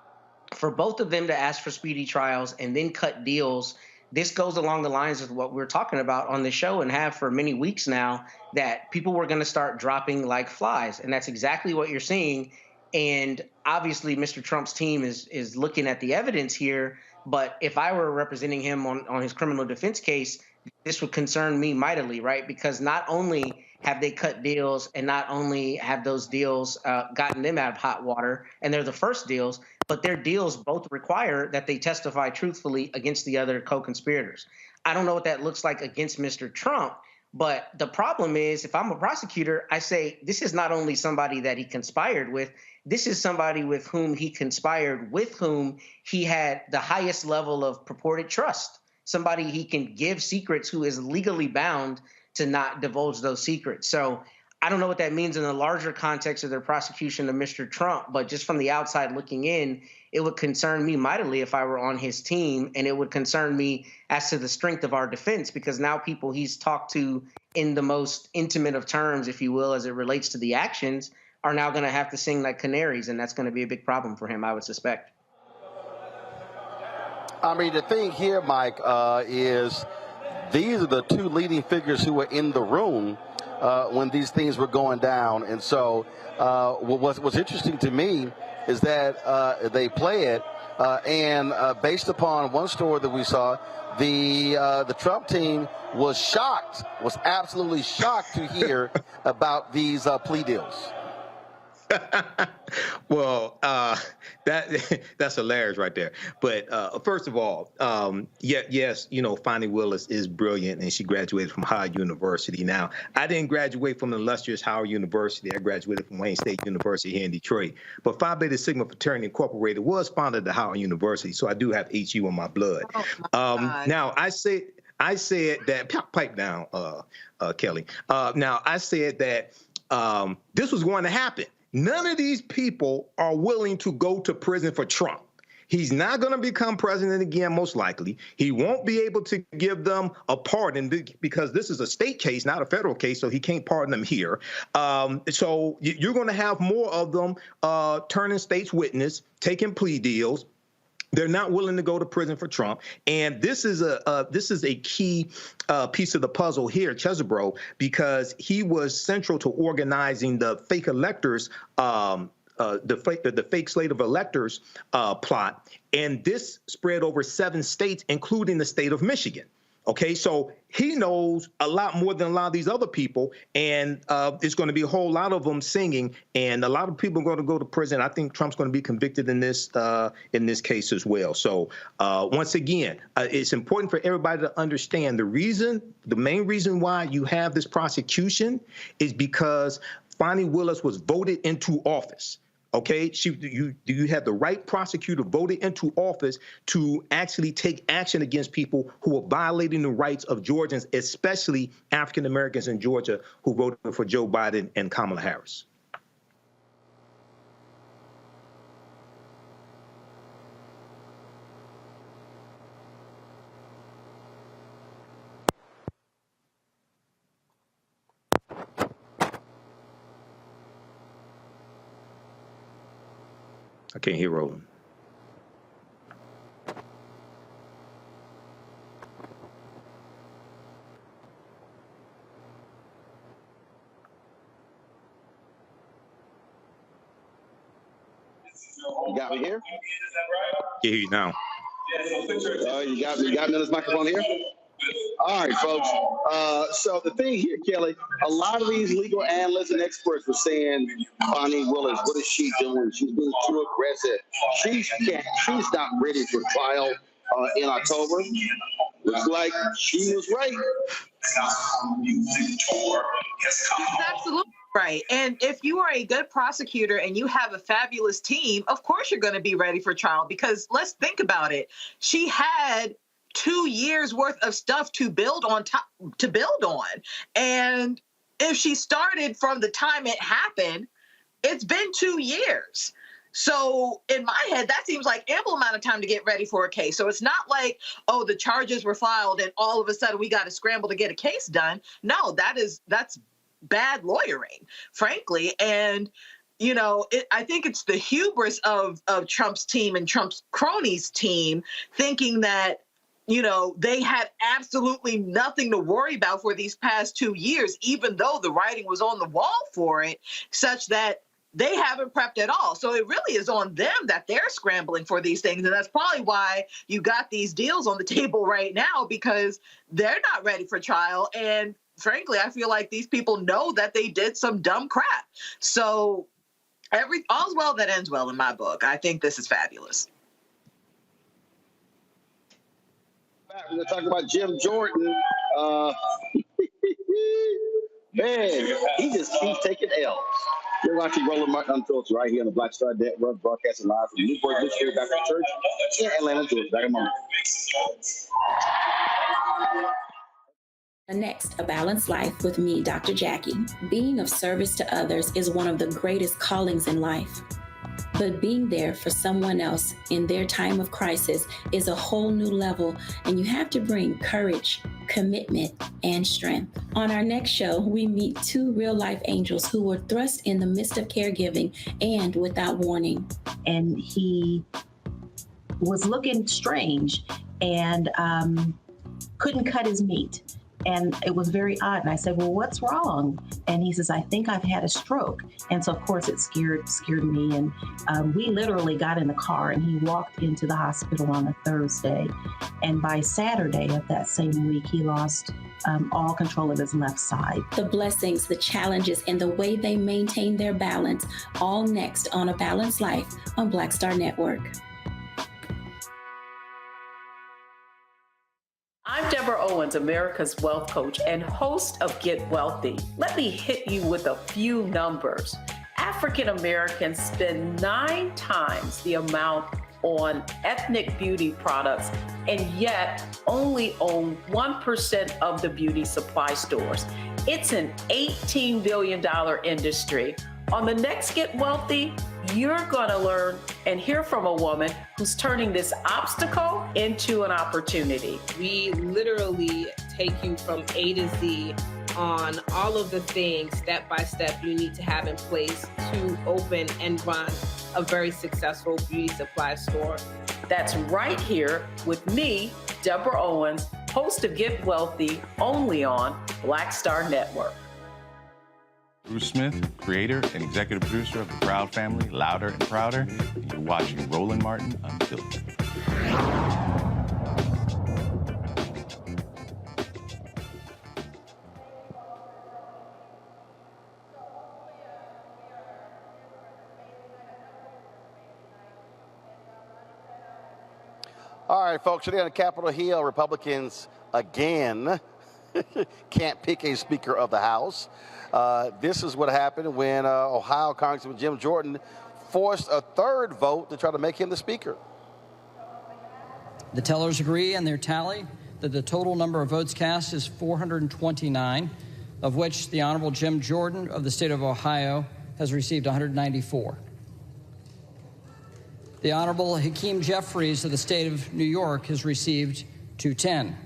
for both of them to ask for speedy trials and then cut deals, this goes along the lines of what we're talking about on the show and have for many weeks now, that people were going to start dropping like flies. And that's exactly what you're seeing. And obviously, Mr. Trump's team is looking at the evidence here. But if I were representing him on his criminal defense case, this would concern me mightily, right? Because not only have they cut deals and not only have those deals gotten them out of hot water, and they're the first deals, but their deals both require that they testify truthfully against the other co-conspirators. I don't know what that looks like against Mr. Trump, but the problem is, if I'm a prosecutor, I say this is not only somebody that he conspired with, this is somebody with whom he conspired, with whom he had the highest level of purported trust, somebody he can give secrets, who is legally bound to not divulge those secrets. So I don't know what that means in the larger context of their prosecution of Mr. Trump, but just from the outside looking in, it would concern me mightily if I were on his team, and it would concern me as to the strength of our defense, because now people he's talked to in the most intimate of terms, if you will, as it relates to the actions, are now going to have to sing like canaries, and that's going to be a big problem for him, I would suspect. I mean, the thing here, Mike, is these are the two leading figures who were in the room when these things were going down. And so what's interesting to me is that they play it, and based upon one story that we saw, the Trump team was shocked, was absolutely shocked to hear about these plea deals. Well, that's hilarious right there. But first of all, yes, Fonnie Willis is brilliant, and she graduated from Howard University. Now, I didn't graduate from the illustrious Howard University. I graduated from Wayne State University here in Detroit. But Phi Beta Sigma Fraternity Incorporated was founded at Howard University, so I do have HU in my blood. Now, I said that pipe down, Kelly. Now, I said that this was going to happen. None of these people are willing to go to prison for Trump. He's not going to become president again, most likely. He won't be able to give them a pardon because this is a state case, not a federal case, so he can't pardon them here. So you're going to have more of them turning state's witness, taking plea deals. They're not willing to go to prison for Trump, and this is a key piece of the puzzle here, Chesebro, because he was central to organizing the fake electors, the fake slate of electors plot, and this spread over 7 states, including the state of Michigan. Okay, so he knows a lot more than a lot of these other people, and it's going to be a whole lot of them singing, and a lot of people are going to go to prison. I think Trump's going to be convicted in this case as well. So once again, it's important for everybody to understand the main reason why you have this prosecution is because Fonnie Willis was voted into office. Okay, you had the right prosecutor voted into office to actually take action against people who are violating the rights of Georgians, especially African Americans in Georgia who voted for Joe Biden and Kamala Harris. I can't hear Roland. You got me here? Yeah, hear you now. You got me on this microphone here? All right, folks. So the thing here, Kelly, a lot of these legal analysts and experts were saying, Fonnie Willis, what is she doing? She's being too aggressive. She's not ready for trial in October. Looks like she was right. That's absolutely right. And if you are a good prosecutor and you have a fabulous team, of course you're going to be ready for trial, because let's think about it. She had 2 years worth of stuff to build on. And if she started from the time it happened, it's been 2 years. So in my head, that seems like ample amount of time to get ready for a case. So it's not like, oh, the charges were filed and all of a sudden we got to scramble to get a case done. No, that's bad lawyering, frankly. And I think it's the hubris of Trump's team and Trump's cronies team thinking that they had absolutely nothing to worry about for these past 2 years, even though the writing was on the wall for it, such that they haven't prepped at all. So it really is on them that they're scrambling for these things. And that's probably why you got these deals on the table right now, because they're not ready for trial. And frankly, I feel like these people know that they did some dumb crap. So all's well that ends well in my book. I think this is fabulous. We're going to talk about Jim Jordan. Man, he just keeps taking L's. You're watching Roland Martin Unfiltered right here on the Black Star Network, broadcasting live from Birth Missionary Baptist Church in Atlanta, Georgia. Back in a moment. Next, A Balanced Life with me, Dr. Jackie. Being of service to others is one of the greatest callings in life. But being there for someone else in their time of crisis is a whole new level, and you have to bring courage, commitment, and strength. On our next show, we meet 2 real-life angels who were thrust in the midst of caregiving and without warning. And he was looking strange and couldn't cut his meat. And it was very odd. And I said, well, what's wrong? And he says, I think I've had a stroke. And so, of course, it scared me. And we literally got in the car and he walked into the hospital on a Thursday. And by Saturday of that same week, he lost all control of his left side. The blessings, the challenges, and the way they maintain their balance, all next on A Balanced Life on Black Star Network. I'm Deborah Owens, America's Wealth Coach and host of Get Wealthy. Let me hit you with a few numbers. African Americans spend 9 times the amount on ethnic beauty products and yet only own 1% of the beauty supply stores. It's an $18 billion industry. On the next Get Wealthy, you're going to learn and hear from a woman who's turning this obstacle into an opportunity. We literally take you from A to Z on all of the things step by step you need to have in place to open and run a very successful beauty supply store. That's right here with me, Deborah Owens, host of Get Wealthy, only on Black Star Network. Bruce Smith, creator and executive producer of The Proud Family, Louder and Prouder, and you're watching Roland Martin Unfiltered. All right, folks, today on Capitol Hill, Republicans again can't pick a Speaker of the House. This is what happened when Ohio Congressman Jim Jordan forced a third vote to try to make him the Speaker. The tellers agree in their tally that the total number of votes cast is 429, of which the Honorable Jim Jordan of the state of Ohio has received 194. The Honorable Hakeem Jeffries of the state of New York has received 210.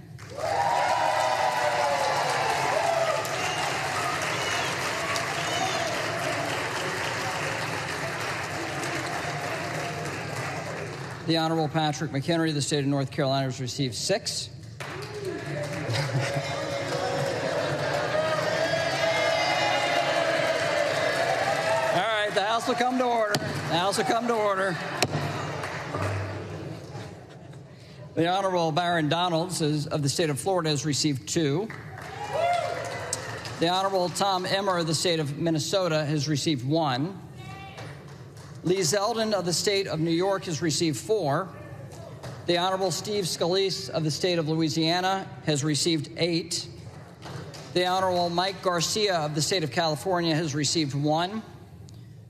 The Honorable Patrick McHenry of the state of North Carolina has received 6. All right, the House will come to order. The House will come to order. The Honorable Baron Donalds of the state of Florida has received 2. The Honorable Tom Emmer of the state of Minnesota has received 1. Lee Zeldin of the state of New York has received 4. The Honorable Steve Scalise of the state of Louisiana has received 8. The Honorable Mike Garcia of the state of California has received 1.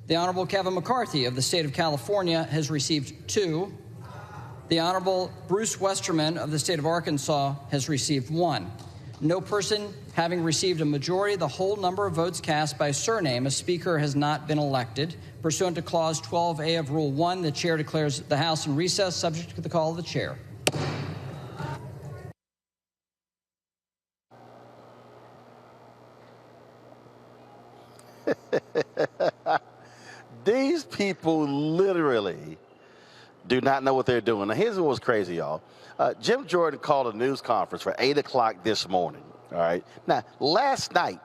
The Honorable Kevin McCarthy of the state of California has received 2. The Honorable Bruce Westerman of the state of Arkansas has received 1. No person having received a majority of the whole number of votes cast by surname, a speaker has not been elected. Pursuant to Clause 12A of Rule 1, the chair declares the House in recess, subject to the call of the chair. These people literally do not know what they're doing. Now, here's what was crazy, y'all. Jim Jordan called a news conference for 8 o'clock this morning, all right? Now, last night,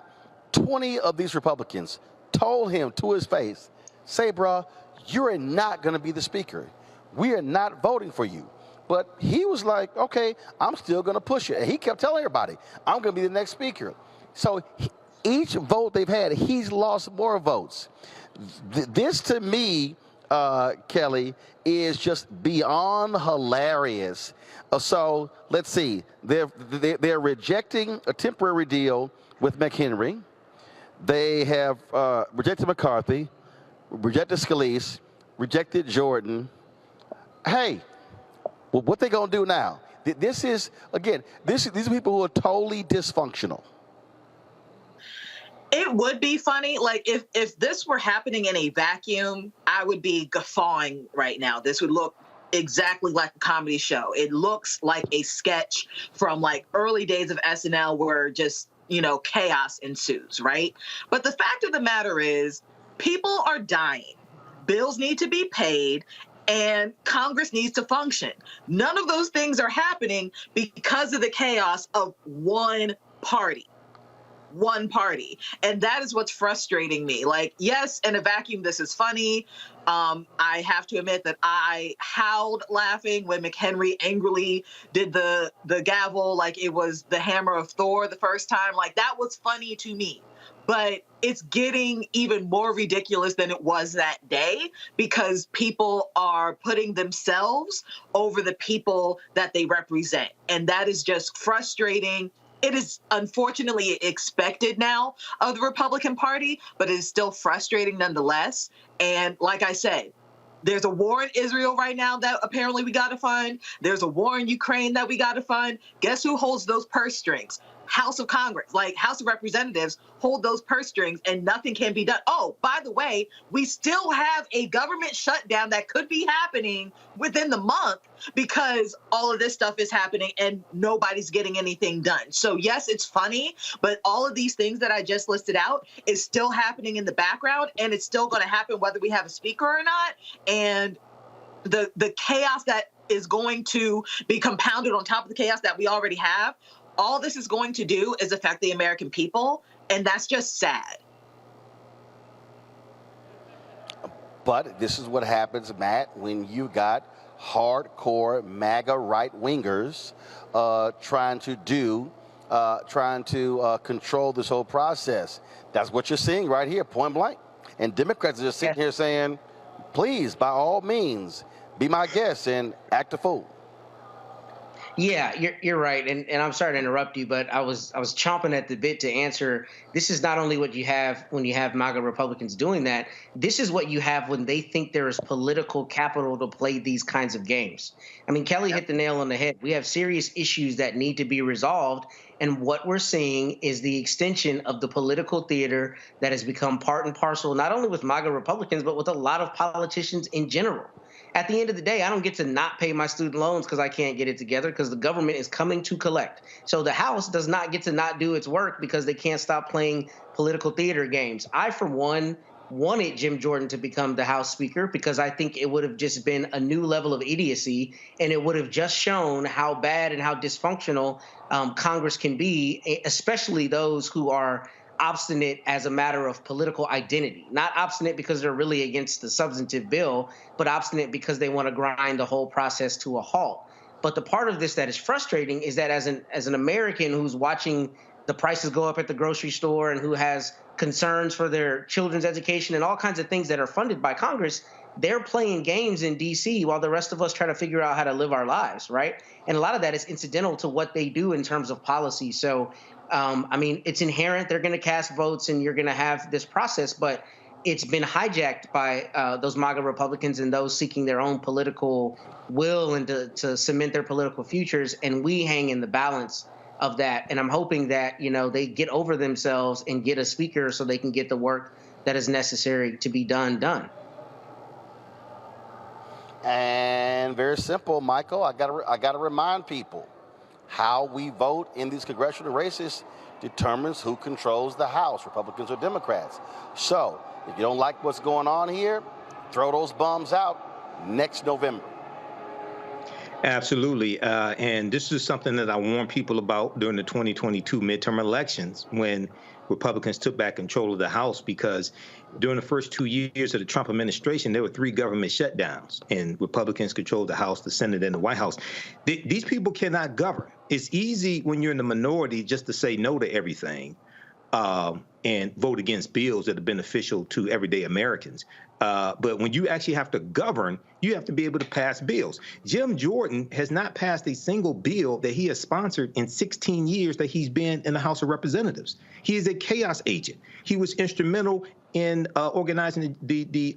20 of these Republicans told him to his face, say, bro, you're not going to be the Speaker. We are not voting for you. But he was like, okay, I'm still going to push it. And he kept telling everybody, I'm going to be the next Speaker. So each vote they've had, he's lost more votes. This, to me, Kelly, is just beyond hilarious. So let's see. They're rejecting a temporary deal with McHenry. They have rejected McCarthy, rejected Scalise, rejected Jordan. Hey, well, what they gonna do now? This is, again, these are people who are totally dysfunctional. It would be funny, like if this were happening in a vacuum, I would be guffawing right now. This would look exactly like a comedy show. It looks like a sketch from like early days of SNL where just, chaos ensues, right? But the fact of the matter is, people are dying. Bills need to be paid. And Congress needs to function. None of those things are happening because of the chaos of one party. One party. And that is what's frustrating me. Like, yes, in a vacuum, this is funny. I have to admit that I howled laughing when McHenry angrily did the gavel like it was the hammer of Thor the first time. Like, that was funny to me. But it's getting even more ridiculous than it was that day because people are putting themselves over the people that they represent. And that is just frustrating. It is unfortunately expected now of the Republican Party, but it is still frustrating nonetheless. And like I said, there's a war in Israel right now that apparently we got to fund. There's a war in Ukraine that we got to fund. Guess who holds those purse strings? House of Congress, like House of Representatives, hold those purse strings and nothing can be done. Oh, by the way, we still have a government shutdown that could be happening within the month because all of this stuff is happening and nobody's getting anything done. So yes, it's funny, but all of these things that I just listed out is still happening in the background, and it's still going to happen whether we have a speaker or not. And the chaos that is going to be compounded on top of the chaos that we already have, all this is going to do is affect the American people, and that's just sad. But this is what happens, Matt, when you got hardcore MAGA right-wingers trying to control this whole process. That's what you're seeing right here, point blank. And Democrats are just sitting here saying, please, by all means, be my guest and act a fool. Yeah, you're right, and I'm sorry to interrupt you, but I was chomping at the bit to answer. This is not only what you have when you have MAGA Republicans doing that. This is what you have when they think there is political capital to play these kinds of games. I mean, Kelly hit the nail on the head. We have serious issues that need to be resolved, and what we're seeing is the extension of the political theater that has become part and parcel, not only with MAGA Republicans, but with a lot of politicians in general. At the end of the day, I don't get to not pay my student loans because I can't get it together because the government is coming to collect. So the House does not get to not do its work because they can't stop playing political theater games. I, for one, wanted Jim Jordan to become the House Speaker because I think it would have just been a new level of idiocy, and it would have just shown how bad and how dysfunctional Congress can be, especially those who are obstinate as a matter of political identity, not obstinate because they're really against the substantive bill, but obstinate because they want to grind the whole process to a halt. But the part of this that is frustrating is that as an American who's watching the prices go up at the grocery store and who has concerns for their children's education and all kinds of things that are funded by Congress, they're playing games in D.C. while the rest of us try to figure out how to live our lives, right? And a lot of that is incidental to what they do in terms of policy. So I mean, it's inherent. They're going to cast votes and you're going to have this process, but it's been hijacked by those MAGA Republicans and those seeking their own political will and to cement their political futures. And we hang in the balance of that. And I'm hoping that, you know, they get over themselves and get a speaker so they can get the work that is necessary to be done. And very simple, Michael, I got to remind people, how we vote in these congressional races determines who controls the House, Republicans or Democrats. So if you don't like what's going on here, throw those bums out next November. Absolutely. And this is something that I warned people about during the 2022 midterm elections when Republicans took back control of the House, because during the first 2 years of the Trump administration, there were 3 government shutdowns, and Republicans controlled the House, the Senate, and the White House. These people cannot govern. It's easy when you're in the minority just to say no to everything and vote against bills that are beneficial to everyday Americans. But when you actually have to govern, you have to be able to pass bills. Jim Jordan has not passed a single bill that he has sponsored in 16 years that he's been in the House of Representatives. He is a chaos agent. He was instrumental in organizing the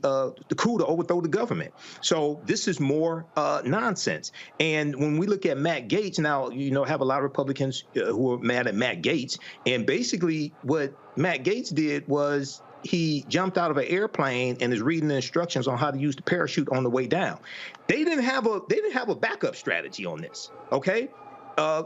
coup to overthrow the government. So this is more nonsense. And when we look at Matt Gaetz now, you know, have a lot of Republicans who are mad at Matt Gaetz. And basically what Matt Gaetz did was he jumped out of an airplane and is reading the instructions on how to use the parachute on the way down. They didn't have a backup strategy on this. Okay.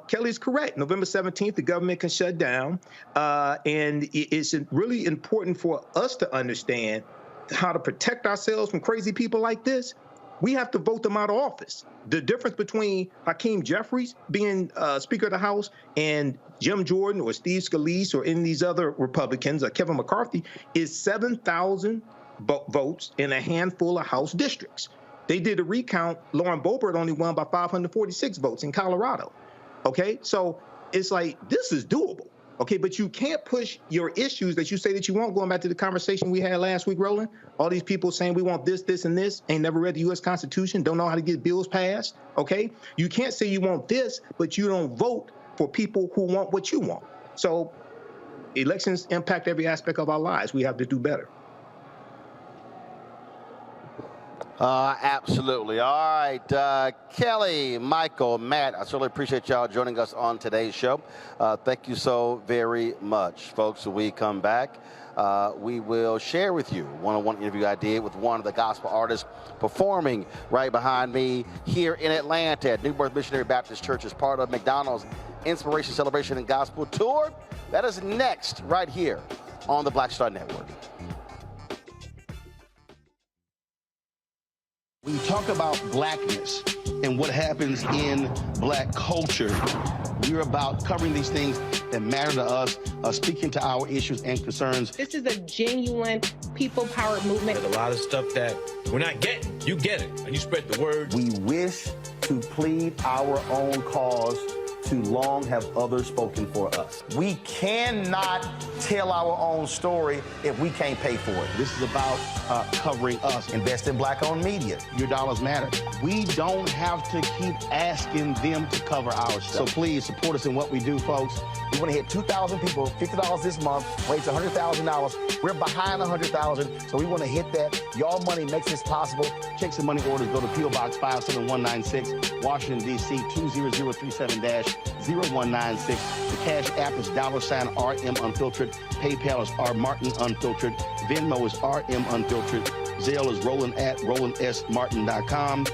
Kelly's correct. November 17th, the government can shut down. And it's really important for us to understand how to protect ourselves from crazy people like this. we have to vote them out of office. The difference between Hakeem Jeffries being Speaker of the House and Jim Jordan or Steve Scalise or any of these other Republicans, Kevin McCarthy, is 7,000 votes in a handful of House districts. They did a recount. Lauren Boebert only won by 546 votes in Colorado. Okay, so it's like, this is doable. Okay, but you can't push your issues that you say that you want. Going back to the conversation we had last week, Roland, all these people saying we want this, this, and this, ain't never read the U.S. Constitution, don't know how to get bills passed. Okay, you can't say you want this, but you don't vote for people who want what you want. So elections impact every aspect of our lives. We have to do better. Absolutely. All right, Kelly, Michael, Matt, I certainly appreciate y'all joining us on today's show. Thank you so very much, folks. When we come back, we will share with you one-on-one interview I did with one of the gospel artists performing right behind me here in Atlanta at Birth Missionary Baptist Church as part of McDonald's Inspiration, Celebration, and Gospel Tour. That is next right here on the Black Star Network. When you talk about blackness and what happens in black culture, we're about covering these things that matter to us, speaking to our issues and concerns. This is a genuine people-powered movement. There's a lot of stuff that we're not getting. You get it, and you spread the word. We wish to plead our own cause. Too long have others spoken for us. We cannot tell our own story if we can't pay for it. This is about covering us. Invest in black-owned media. Your dollars matter. We don't have to keep asking them to cover our stuff. So please support us in what we do, folks. We want to hit 2,000 people, $50 this month, raise $100,000. We're behind 100,000, so we want to hit that. Y'all money makes this possible. Checks and money orders go to P.O. Box 57196, Washington, D.C. 20037-0196. The Cash App is $RM Unfiltered. PayPal is R Martin Unfiltered. Venmo is RM Unfiltered. Zelle is Roland at RolandSMartin.com.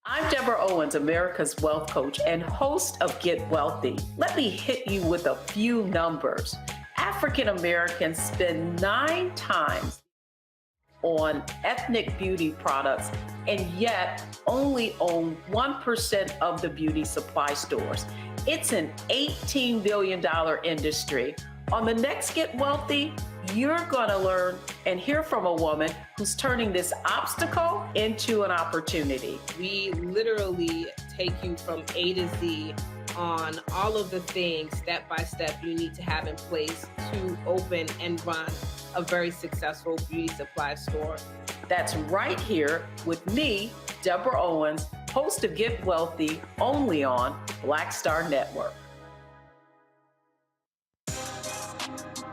I'm Deborah Owens, America's Wealth Coach and host of Get Wealthy. Let me hit you with a few numbers. African Americans spend 9 times on ethnic beauty products and yet only own 1% of the beauty supply stores. It's an $18 billion industry. On the next Get Wealthy, you're gonna learn and hear from a woman who's turning this obstacle into an opportunity. We literally take you from A to Z on all of the things step by step you need to have in place to open and run a very successful beauty supply store. That's right here with me, Deborah Owens, host of Get Wealthy, only on Black Star Network.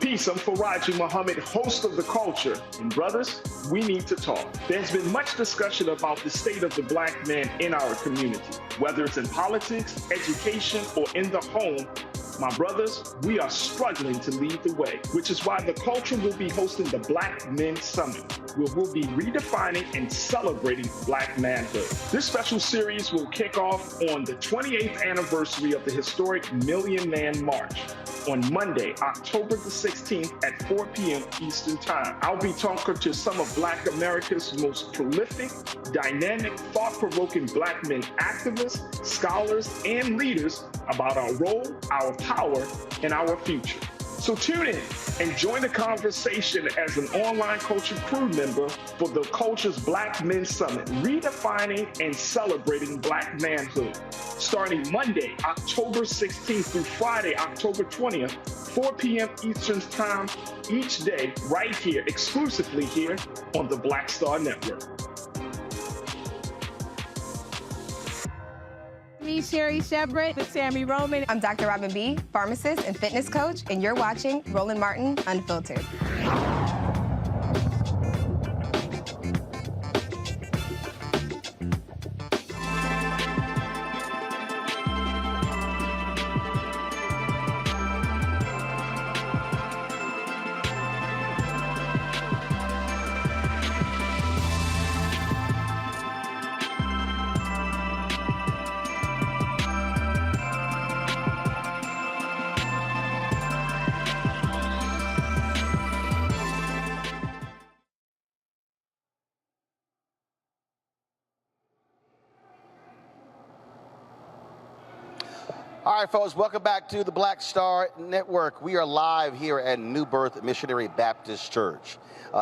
Peace, I'm Faraji Muhammad, host of The Culture. And brothers, we need to talk. There's been much discussion about the state of the black man in our community, whether it's in politics, education, or in the home. My brothers, we are struggling to lead the way, which is why The Culture will be hosting the Black Men Summit, where we'll be redefining and celebrating black manhood. This special series will kick off on the 28th anniversary of the historic Million Man March on Monday, October the 16th at 4 p.m. Eastern Time. I'll be talking to some of Black America's most prolific, dynamic, thought-provoking black men activists, scholars, and leaders about our role, our power, and our future. So tune in and join the conversation as an online culture crew member for The Culture's Black Men Summit, redefining and celebrating black manhood. Starting Monday, October 16th through Friday, October 20th, 4 p.m. Eastern Time each day, right here, exclusively here on the Black Star Network. Me, Sherry Shepard, with Sammy Roman. I'm Dr. Robin B., pharmacist and fitness coach, and you're watching Roland Martin Unfiltered. All right, folks, welcome back to the Black Star Network. We are live here at New Birth Missionary Baptist Church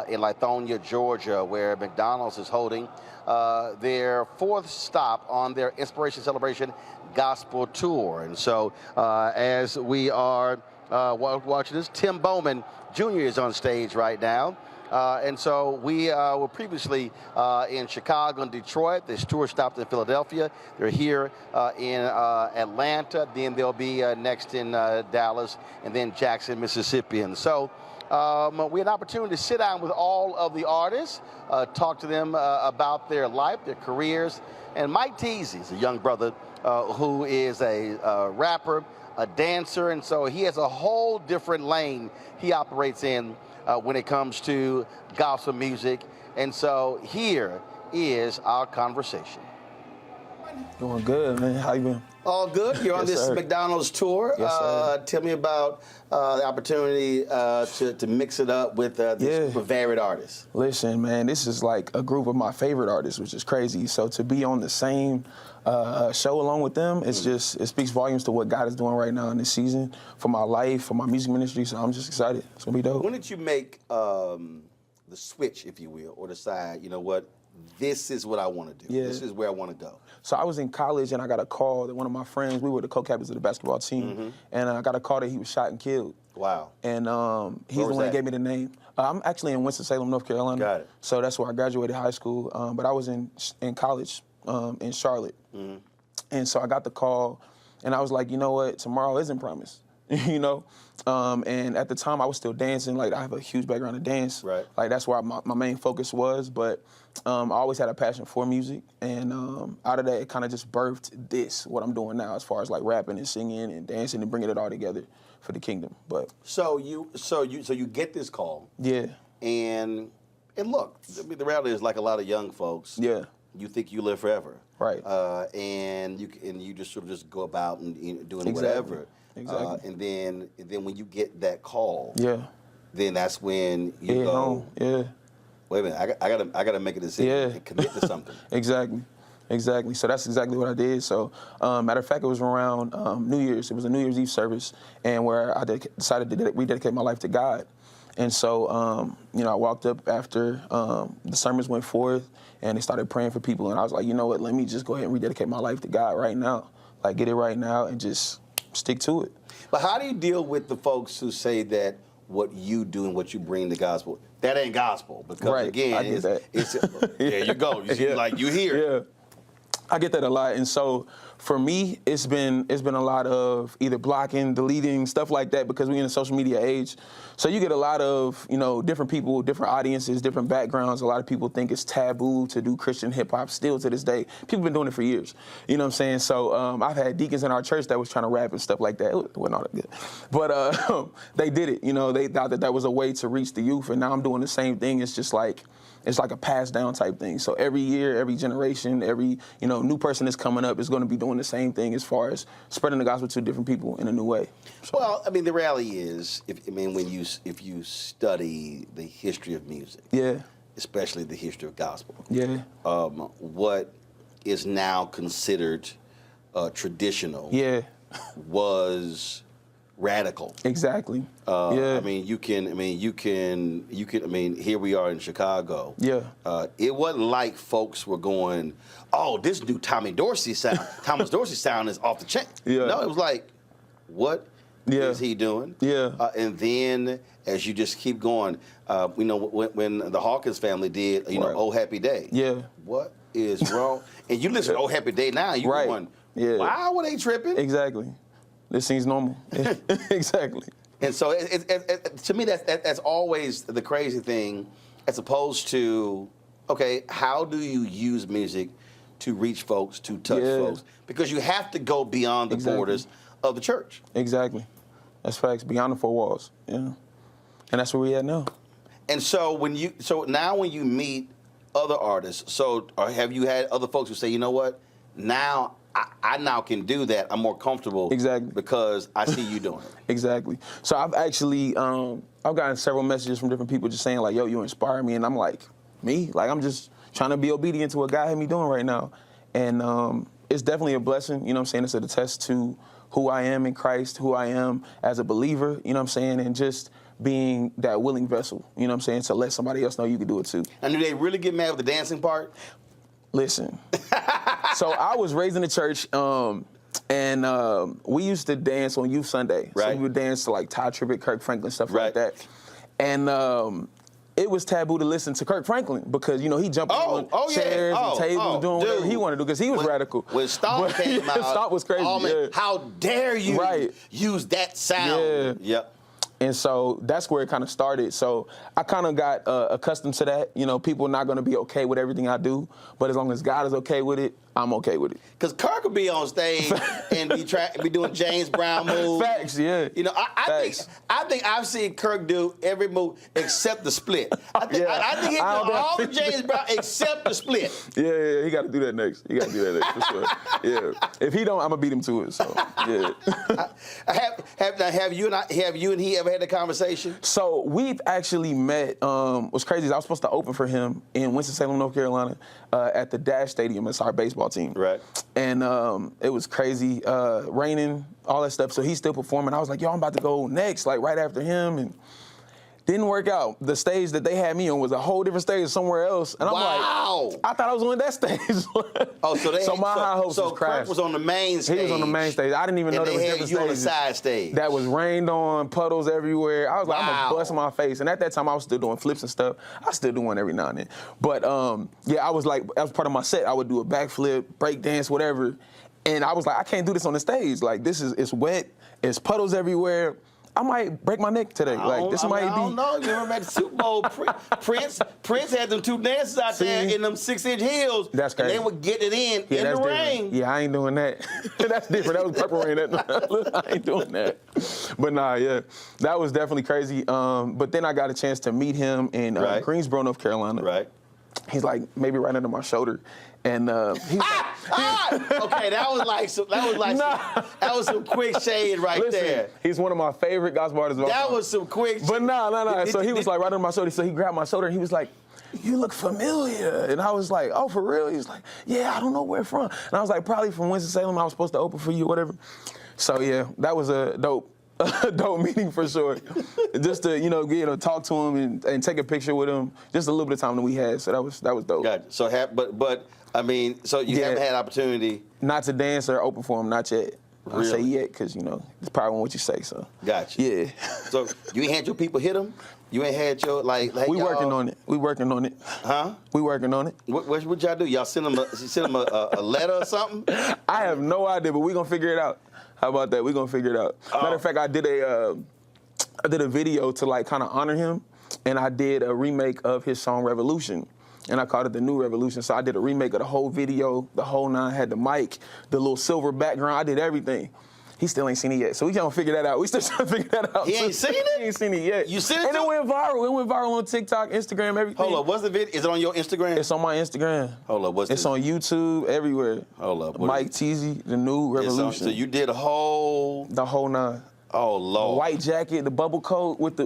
in Lithonia, Georgia, where McDonald's is holding their fourth stop on their Inspiration Celebration Gospel Tour. And so as we are watching this, Tim Bowman Jr. is on stage right now. And so we were previously in Chicago and Detroit. This tour stopped in Philadelphia. They're here in Atlanta. Then they'll be next in Dallas and then Jackson, Mississippi. And so we had an opportunity to sit down with all of the artists, talk to them about their life, their careers. And Mike Teasy is a young brother who is a rapper, a dancer. And so he has a whole different lane he operates in when it comes to gospel music. And so here is our conversation. Doing good, man. How you been? All good. You're on Yes, this sir. McDonald's tour. Yes, sir. Tell me about the opportunity to mix it up with this group of varied artists. Listen, man, this is like a group of my favorite artists, which is crazy. So to be on the same show along with them, it's just, it speaks volumes to what God is doing right now in this season for my life, for my music ministry. So I'm just excited. It's gonna be dope. When did you make the switch, if you will, or decide, you know what, this is what I want to do. Yeah. This is where I want to go. So I was in college and I got a call that one of my friends, we were the co-captains of the basketball team, and I got a call that he was shot and killed. Wow. And he's Where the was one that that? gave me the name. I'm actually in Winston-Salem, North Carolina. Got it. So that's where I graduated high school. But I was in college in Charlotte. And so I got the call and I was like, you know what, tomorrow isn't promised. You know? And at the time I was still dancing. Like, I have a huge background in dance. Right. Like, that's where my main focus was. But I always had a passion for music. And out of that, it kind of just birthed what I'm doing now, as far as like rapping and singing and dancing and bringing it all together for the kingdom. But So you get this call. yeah. And look, I mean, the reality is, like a lot of young folks, Yeah. you think you live forever. Right. And you just sort of just go about and doing Exactly. whatever. Exactly. And then when you get that call, Yeah. then that's when you Yeah, go, home. Yeah. wait a minute, I gotta make a decision Yeah. and commit to something. Exactly. So that's exactly what I did. So matter of fact, it was around New Year's. It was a New Year's Eve service, and where I decided to rededicate my life to God. And so, I walked up after the sermons went forth, and they started praying for people. And I was like, you know what, let me just go ahead and rededicate my life to God right now. Like, get it right now and just stick to it. But how do you deal with the folks who say that what you do and what you bring to gospel, that ain't gospel? Because Right. again, I get that. there you go. You see, like, you hear it. Yeah. I get that a lot. And so for me, it's been a lot of either blocking, deleting, stuff like that, because we're in a social media age. So you get a lot of, different people, different audiences, different backgrounds. A lot of people think it's taboo to do Christian hip hop still to this day. People have been doing it for years. You know what I'm saying? So I've had deacons in our church that was trying to rap and stuff like that. It wasn't all that good. But they did it. They thought that was a way to reach the youth. And now I'm doing the same thing. It's just like, it's like a pass down type thing. So every year, every generation, every new person that's coming up is going to be doing the same thing as far as spreading the gospel to different people in a new way. So. Well, I mean, the reality is, if you study the history of music, yeah, especially the history of gospel, yeah, what is now considered traditional, yeah, was radical. Exactly. I mean, here we are in Chicago. Yeah. It wasn't like folks were going, oh, this new Thomas Dorsey sound is off the chain. Yeah. No, it was like, what is he doing? Yeah. And then as you just keep going, when the Hawkins family did, Oh Happy Day. Yeah. What is wrong? And you listen to Oh Happy Day now, you're going, why were they tripping? Exactly. This seems normal. Exactly. And so, to me, that's always the crazy thing, as opposed to, okay, how do you use music to reach folks, to touch folks? Because you have to go beyond the borders of the church. Exactly. That's facts, beyond the four walls. Yeah. And that's where we at now. And so now when you meet other artists, have you had other folks who say, you know what, now I now can do that. I'm more comfortable. Exactly. Because I see you doing it. Exactly. So I've actually, I've gotten several messages from different people just saying like, yo, you inspire me. And I'm like, me? Like, I'm just trying to be obedient to what God had me doing right now. And it's definitely a blessing. You know what I'm saying? It's a test to who I am in Christ, who I am as a believer. You know what I'm saying? And just being that willing vessel. You know what I'm saying? To let somebody else know you can do it too. And do they really get mad with the dancing part? Listen. So I was raised in the church. And we used to dance on Youth Sunday. Right. So we would dance to like Todd Tribbett, Kirk Franklin, stuff like that. And it was taboo to listen to Kirk Franklin because, you know, he jumped on chairs and tables doing whatever he wanted to do because he was radical. When Stomp came out, Stomp was crazy. Oh, man, how dare you use that sound? Yeah. Yep. And so that's where it kind of started. So I kind of got accustomed to that. You know, people are not going to be okay with everything I do, but as long as God is okay with it, I'm okay with it. Because Kirk could be on stage and be doing James Brown moves. Facts, yeah. You know, I think I've seen Kirk do every move except the split. I think he did all the James Brown except the split. Yeah, he got to do that next. He got to do that next for sure. Yeah. If he don't, I'm gonna beat him to it. So yeah. Have you and he ever had a conversation? So we've actually met. What's crazy is I was supposed to open for him in Winston-Salem, North Carolina, at the Dash Stadium. It's our baseball team. Right. And it was crazy, raining, all that stuff. So he's still performing. I was like, yo, I'm about to go next, like right after him. And didn't work out. The stage that they had me on was a whole different stage somewhere else. And I'm like, I thought I was on that stage. So my high hopes was crashed. Kirk was on the main stage. He was on the main stage. I didn't even know there was different stages. You on the side stage. That was rained on, puddles everywhere. I was like, I'm gonna bust my face. And at that time, I was still doing flips and stuff. I still do one every now and then. But yeah, I was like, that was part of my set. I would do a backflip, break dance, whatever. And I was like, I can't do this on the stage. Like, it's wet, it's puddles everywhere. I might break my neck today. I don't know. You remember at the Super Bowl, Prince had them two dancers out there in them 6-inch heels. That's crazy. And they would get it in the rain. Yeah, I ain't doing that. That's different. That was Purple Rain. I ain't doing that. But nah, yeah, that was definitely crazy. But then I got a chance to meet him in Greensboro, North Carolina. Right. He's like maybe right under my shoulder. And he's okay, that was some quick shade there. He's one of my favorite gospel artists. That was some quick shade. But no. So he was like right under my shoulder. So he grabbed my shoulder and he was like, you look familiar. And I was like, oh, for real? He was like, yeah, I don't know where from. And I was like, probably from Winston-Salem. I was supposed to open for you or whatever. So yeah, that was a dope meeting for sure. Just to talk to him and take a picture with him. Just a little bit of time that we had. So that was dope. Gotcha. So but I mean, so you haven't had opportunity not to dance or open for him, not yet. Really? I say yet because it's probably what you say. So gotcha. Yeah. So you ain't had your people hit him? You ain't had your like we working on it. We working on it. Huh? We working on it. What y'all do? Y'all send them a letter or something? I have no idea, but we gonna figure it out. How about that? We gonna figure it out. Matter of fact, I did a video to like kind of honor him, and I did a remake of his song Revolution. And I called it The New Revolution. So I did a remake of the whole video, the whole nine, had the mic, the little silver background. I did everything. He still ain't seen it yet. So we gonna figure that out. We still trying to figure that out. He ain't seen it? He ain't seen it yet. You seen it? And it went viral. It went viral on TikTok, Instagram, everything. Hold up, what's the video? Is it on your Instagram? It's on my Instagram. Hold up, what's It's on YouTube, everywhere. Hold up. Mike Teasy, The New Revolution. So you did the whole nine. Oh Lord. The white jacket, the bubble coat with the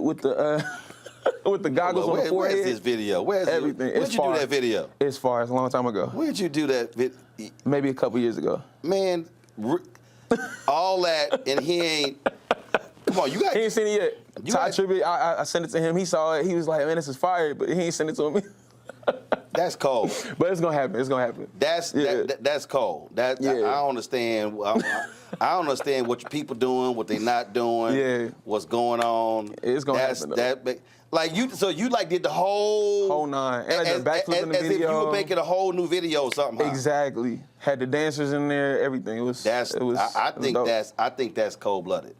with the goggles on the forehead. Where's this video? Where's everything? Where'd you do that video? It's far. It's a long time ago. Where'd you do that video? Maybe a couple years ago. Man, all that and he ain't. Come on, He ain't seen it yet. Todd Tribbett, I sent it to him. He saw it. He was like, man, this is fire, but he ain't sent it to me. That's cold. But it's gonna happen. It's gonna happen. That's cold. I don't understand. I don't understand what your people doing, what they not doing. Yeah. What's going on? It's gonna happen. So you did the whole nine, and I did backflip in the video. As if you were making a whole new video or something. Exactly. Had the dancers in there, everything. I think that's cold blooded.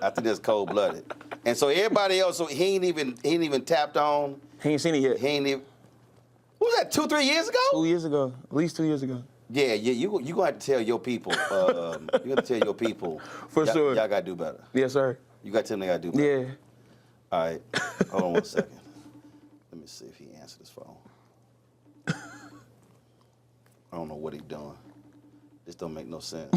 I think that's cold blooded. And so everybody else, so he ain't even tapped on. He ain't seen it yet. He ain't even. What was that? 2-3 years ago? 2 years ago. At least 2 years ago. Yeah. You gonna have to tell your people. You got to tell your people. For sure. Y'all gotta do better. Yes, sir. You got to tell them they gotta do better. Yeah. All right. Hold on 1 second. Let me see if he answered his phone. I don't know what he's doing. This don't make no sense.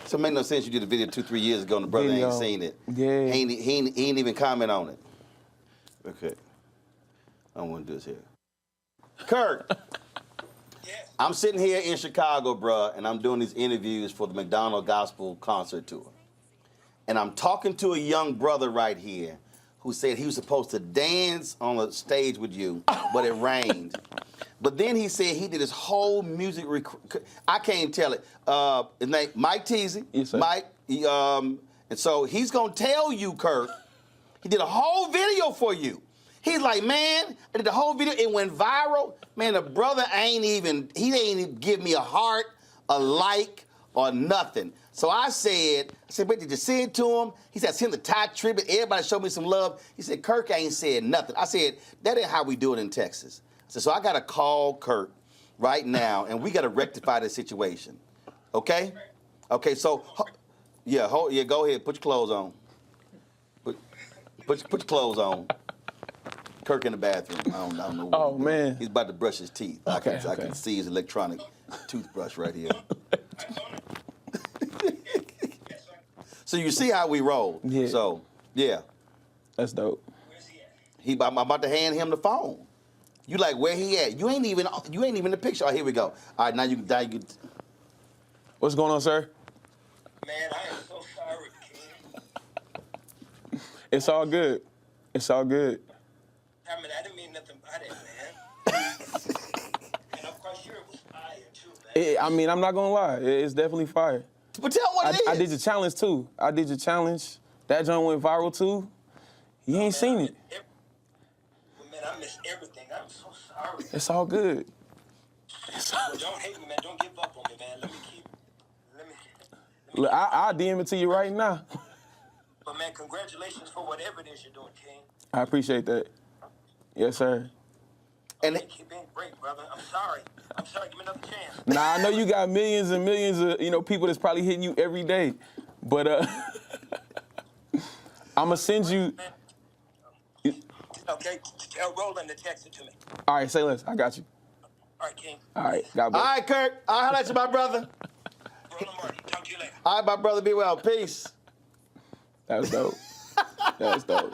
This don't make no sense. You did a video 2-3 years ago and the brother ain't seen it. Yeah. He ain't even comment on it. Okay. I don't want to do this here. Kirk. Yes. I'm sitting here in Chicago, bruh, and I'm doing these interviews for the McDonald Gospel Concert Tour. And I'm talking to a young brother right here who said he was supposed to dance on the stage with you, but it rained. But then he said he did his whole music, I can't tell it. His name, Mike Teasy. Yes, sir. Mike, and so he's gonna tell you, Kirk, he did a whole video for you. He's like, man, I did the whole video, it went viral. Man, the brother he didn't even give me a heart, a like, or nothing. So I said, wait, did you send it to him? He said, send the Thai tribute, everybody showed me some love. He said, Kirk ain't said nothing. I said, that ain't how we do it in Texas. I said, so I gotta call Kirk right now, and we gotta rectify this situation, okay? Okay, so, go ahead, put your clothes on. Put your clothes on. Kirk in the bathroom. I don't know. Oh, man. He's about to brush his teeth. Okay, I can see his electronic toothbrush right here. So you see how we roll. Yeah. So, yeah. That's dope. I'm about to hand him the phone. You like, where he at? You ain't even in the picture. Oh, here we go. All right, now you can. What's going on, sir? Man, I am so sorry, King. It's all good. It's all good. I mean, I didn't mean nothing by it, man. And of course, it was fire, too, man. I mean, I'm not going to lie. It's definitely fire. But tell what it is. I did your challenge, too. That joint went viral, too. You ain't seen it. Man, I missed everything. I'm so sorry. It's all good. Well, don't hate me, man. Don't give up on me, man. Let me Look, I'll DM it to you right now. But, man, congratulations for whatever it is you're doing, King. I appreciate that. Yes, sir. And keep being great, brother. I'm sorry. Give me another chance. Nah, I know you got millions and millions of people that's probably hitting you every day, but I'm gonna send you. Okay, tell Roland to text it to me. All right, say less. I got you. All right, King. All right, God bless. All right, Kirk. I'll holler at you, my brother. Roland Martin, talk to you later. All right, my brother. Be well. Peace. That's dope. That's dope.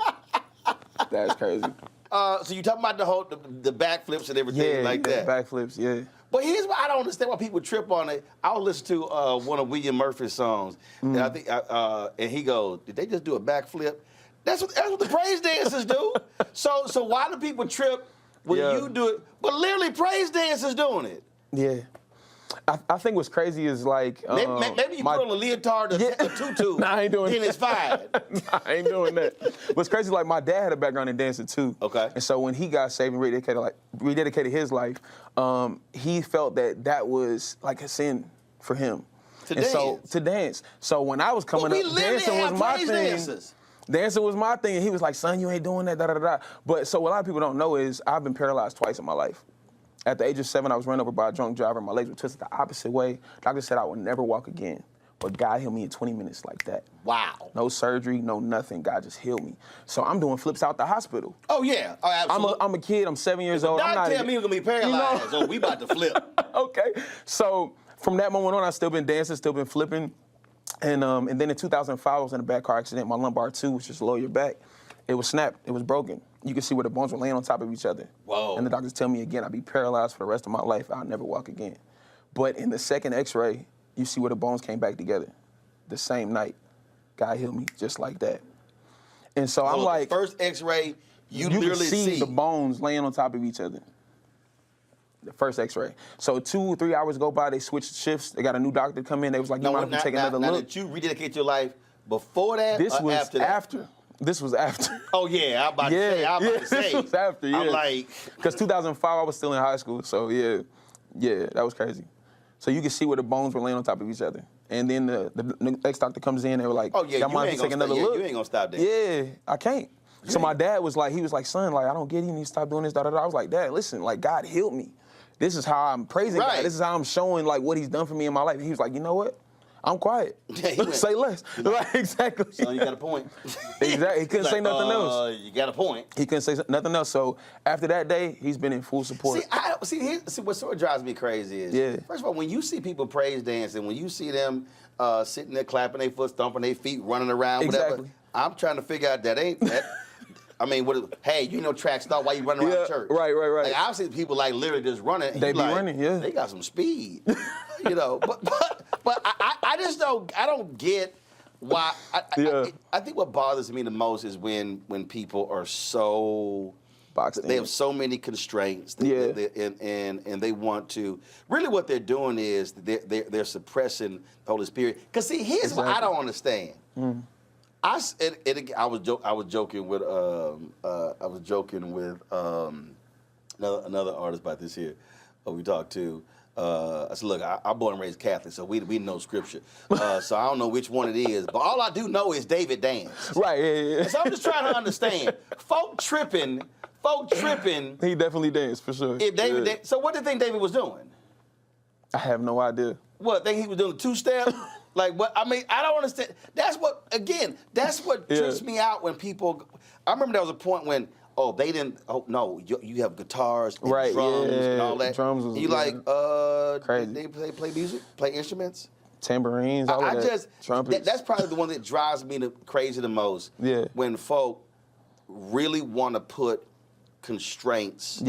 That's crazy. So you talking about the backflips and everything like that? Backflips, yeah. But here's why I don't understand why people trip on it. I was listening to one of William Murphy's songs, and I think, and he goes, "Did they just do a backflip?" That's what the praise dancers do. So why do people trip when you do it? But literally, praise dancers doing it. Yeah. I think what's crazy is like maybe you put on a leotard or a tutu. Nah, I ain't doing then that. It's fine. Nah, I ain't doing that. What's crazy, like my dad had a background in dancing too. Okay. And so when he got saved and rededicated his life, he felt that was like a sin for him. To dance. So when I was coming up, dancing was my thing. Dancers. Dancing was my thing, and he was like, "Son, you ain't doing that." Da da da. But so what a lot of people don't know is I've been paralyzed twice in my life. At the age of 7, I was run over by a drunk driver. My legs were twisted the opposite way. Doctor said I would never walk again. But God healed me in 20 minutes like that. Wow. No surgery, no nothing. God just healed me. So I'm doing flips out the hospital. Oh, yeah. Oh, absolutely. I'm a kid. I'm 7 years old. Don't tell me you're going to be paralyzed. Oh, we about to flip. Okay. So from that moment on, I've still been dancing, still been flipping. And then in 2005, I was in a bad car accident. My lumbar 2, which is lower your back, it was snapped. It was broken. You can see where the bones were laying on top of each other. Whoa. And the doctors tell me again, I'll be paralyzed for the rest of my life. I'll never walk again. But in the second x-ray, you see where the bones came back together. The same night. God healed me just like that. And so I'm like... The first x-ray, you literally can see the bones laying on top of each other. The first x-ray. So 2 or 3 hours go by, they switched shifts. They got a new doctor come in. They was like, you might have to take another look. Now that you rededicate your life before that this or was after that? After. This was after. Oh, yeah, I'm about to say. This was after, yeah. I'm like... Because 2005, I was still in high school, so yeah, that was crazy. So you can see where the bones were laying on top of each other. And then the next doctor comes in, they were like, oh, yeah, y'all might have to take another look. You ain't gonna stop that. Yeah, I can't. So my dad was like, son, like, I don't get it, you need to stop doing this, da da da. I was like, Dad, listen, like, God healed me. This is how I'm praising God. This is how I'm showing, like, what he's done for me in my life. And he was like, you know what? I'm quiet. Say less. Like, exactly. So you got a point. Exactly. He couldn't say nothing else. You got a point. He couldn't say nothing else. So after that day, he's been in full support. See, what sort of drives me crazy is, first of all, when you see people praise dancing, when you see them sitting there clapping their foot, stomping their feet, running around, whatever, I'm trying to figure out that ain't that. I mean, hey, you know track star, why you running around the church? Right. Like, I've seen people like literally just running. They be running, yeah. They got some speed, you know. But I just don't get why. I think what bothers me the most is when people are so boxed in. They have so many constraints. And they want to. Really, what they're doing is they're suppressing the Holy Spirit. Because see, here's what I don't understand. I was joking with another artist about this here. We talked to. I said, look, I'm born and raised Catholic, so we know Scripture. So I don't know which one it is, but all I do know is David danced. Right. Yeah. So I'm just trying to understand. Folk tripping. He definitely danced for sure. If David, so what do you think David was doing? I have no idea. What? Think he was doing a two-step? Like what? I mean, I don't understand. That's what trips me out when people. I remember there was a point when they didn't. Oh no, you have guitars, and drums, and all that. Drums was crazy. They play music, play instruments, tambourines. All of that. Trumpets. That's probably the one that drives me crazy the most. Yeah. When folk really want to put constraints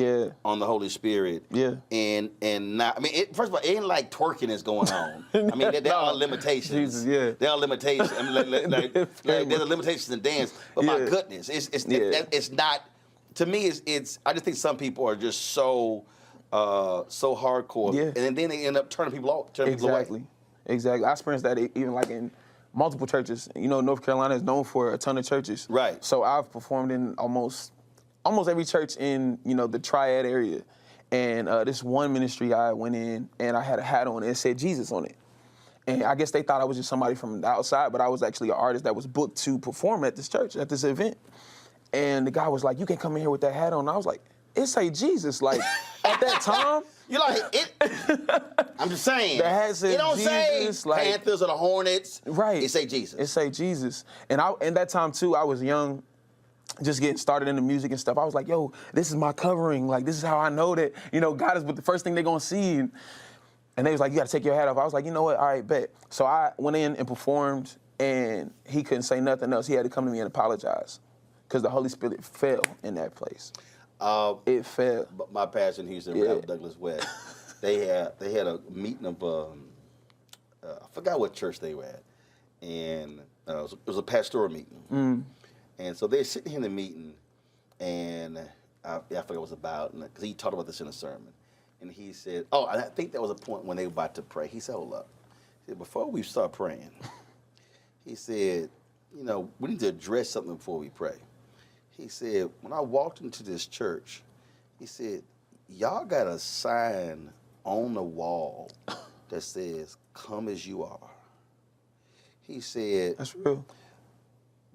on the Holy Spirit. Yeah. And not, I mean, first of all, it ain't like twerking is going on. I mean, there are limitations. Jesus, yeah. There are limitations. I mean, like, there's a limitations in dance. But my goodness, it's not, to me, it's, I just think some people are just so hardcore. Yeah. And then they end up turning people off, people away. Exactly. I experienced that even like in multiple churches. You know, North Carolina is known for a ton of churches. Right. So I've performed in almost every church in, the Triad area. And this one ministry I went in and I had a hat on and it said Jesus on it. And I guess they thought I was just somebody from the outside, but I was actually an artist that was booked to perform at this church, at this event. And the guy was like, you can't come in here with that hat on. And I was like, it say Jesus. Like, at that time. You're like, I'm just saying. The hat says it don't Jesus, say like, Panthers or the Hornets. Right. It say Jesus. It say Jesus. And in that time, too, I was young, just getting started in the music and stuff. I was like, yo, this is my covering. Like, this is how I know that, God is the first thing they're going to see. And they was like, you got to take your hat off. I was like, you know what? All right, bet. So I went in and performed, and he couldn't say nothing else. He had to come to me and apologize because the Holy Spirit fell in that place. It fell. My passion, Houston, Ralph Douglas West. They had a meeting of, I forgot what church they were at, and it was a pastoral meeting. And so they're sitting here in the meeting, and I forgot what it was about, because he talked about this in a sermon. And he said, I think that was a point when they were about to pray. He said, hold up. He said, before we start praying, he said, we need to address something before we pray. He said, when I walked into this church, he said, y'all got a sign on the wall that says, come as you are. He said, that's real.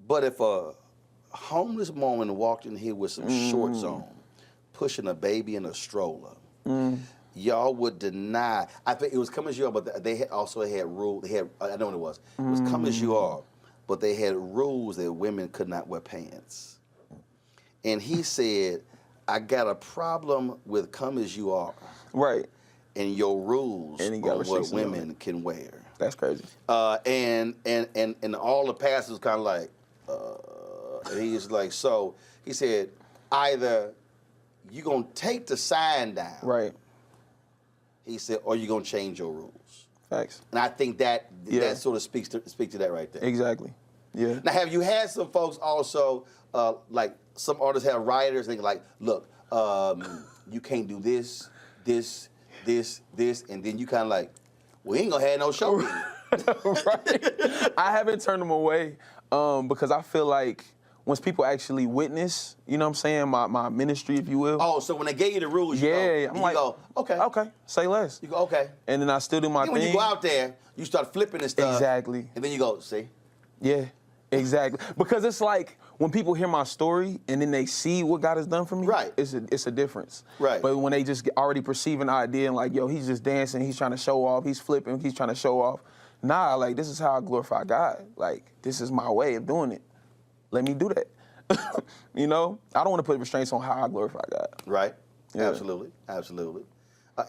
But if a homeless woman walked in here with some shorts on, pushing a baby in a stroller, y'all would deny. I think it was come as you are, but they also had rules. I know what it was. It was come as you are, but they had rules that women could not wear pants. And he said, I got a problem with come as you are. Right. And your rules on what women can wear. That's crazy. And all the pastors kind of like, and he's like, so he said, either you're going to take the sign down. Right. He said, or you're going to change your rules. Facts. And I think that sort of speaks to that right there. Exactly. Yeah. Now, have you had some folks also, like some artists have writers, and they're like, look, you can't do this, and then you kind of like, we ain't going to have no show. Right. I haven't turned them away because I feel like once people actually witness, you know what I'm saying, my ministry, if you will. Oh, so when they gave you the rules, you go, okay, say less. You go, okay. And then I still do my thing. When you go out there, you start flipping and stuff. Exactly. And then you go, see? Yeah, exactly. Because it's like when people hear my story and then they see what God has done for me, right? It's a difference. Right. But when they just already perceive an idea and like, yo, he's just dancing, he's trying to show off, he's flipping, he's trying to show off. Nah, like, this is how I glorify God. Like, this is my way of doing it. Let me do that. I don't want to put restraints on how I glorify God. Right. Yeah. Absolutely.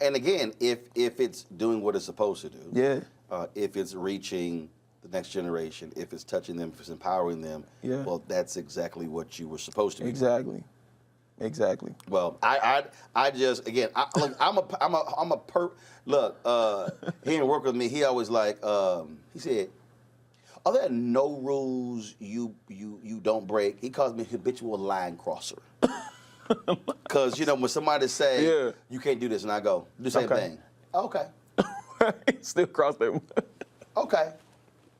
And again, if it's doing what it's supposed to do, if it's reaching the next generation, if it's touching them, if it's empowering them, well, that's exactly what you were supposed to be. Exactly. Exactly. Well, I just again, look, he didn't work with me. He always like, he said, are there no rules you don't break? He calls me habitual line crosser. Because, you know, when somebody say, you can't do this, and I go, do the same thing. Okay. Still cross them. Okay.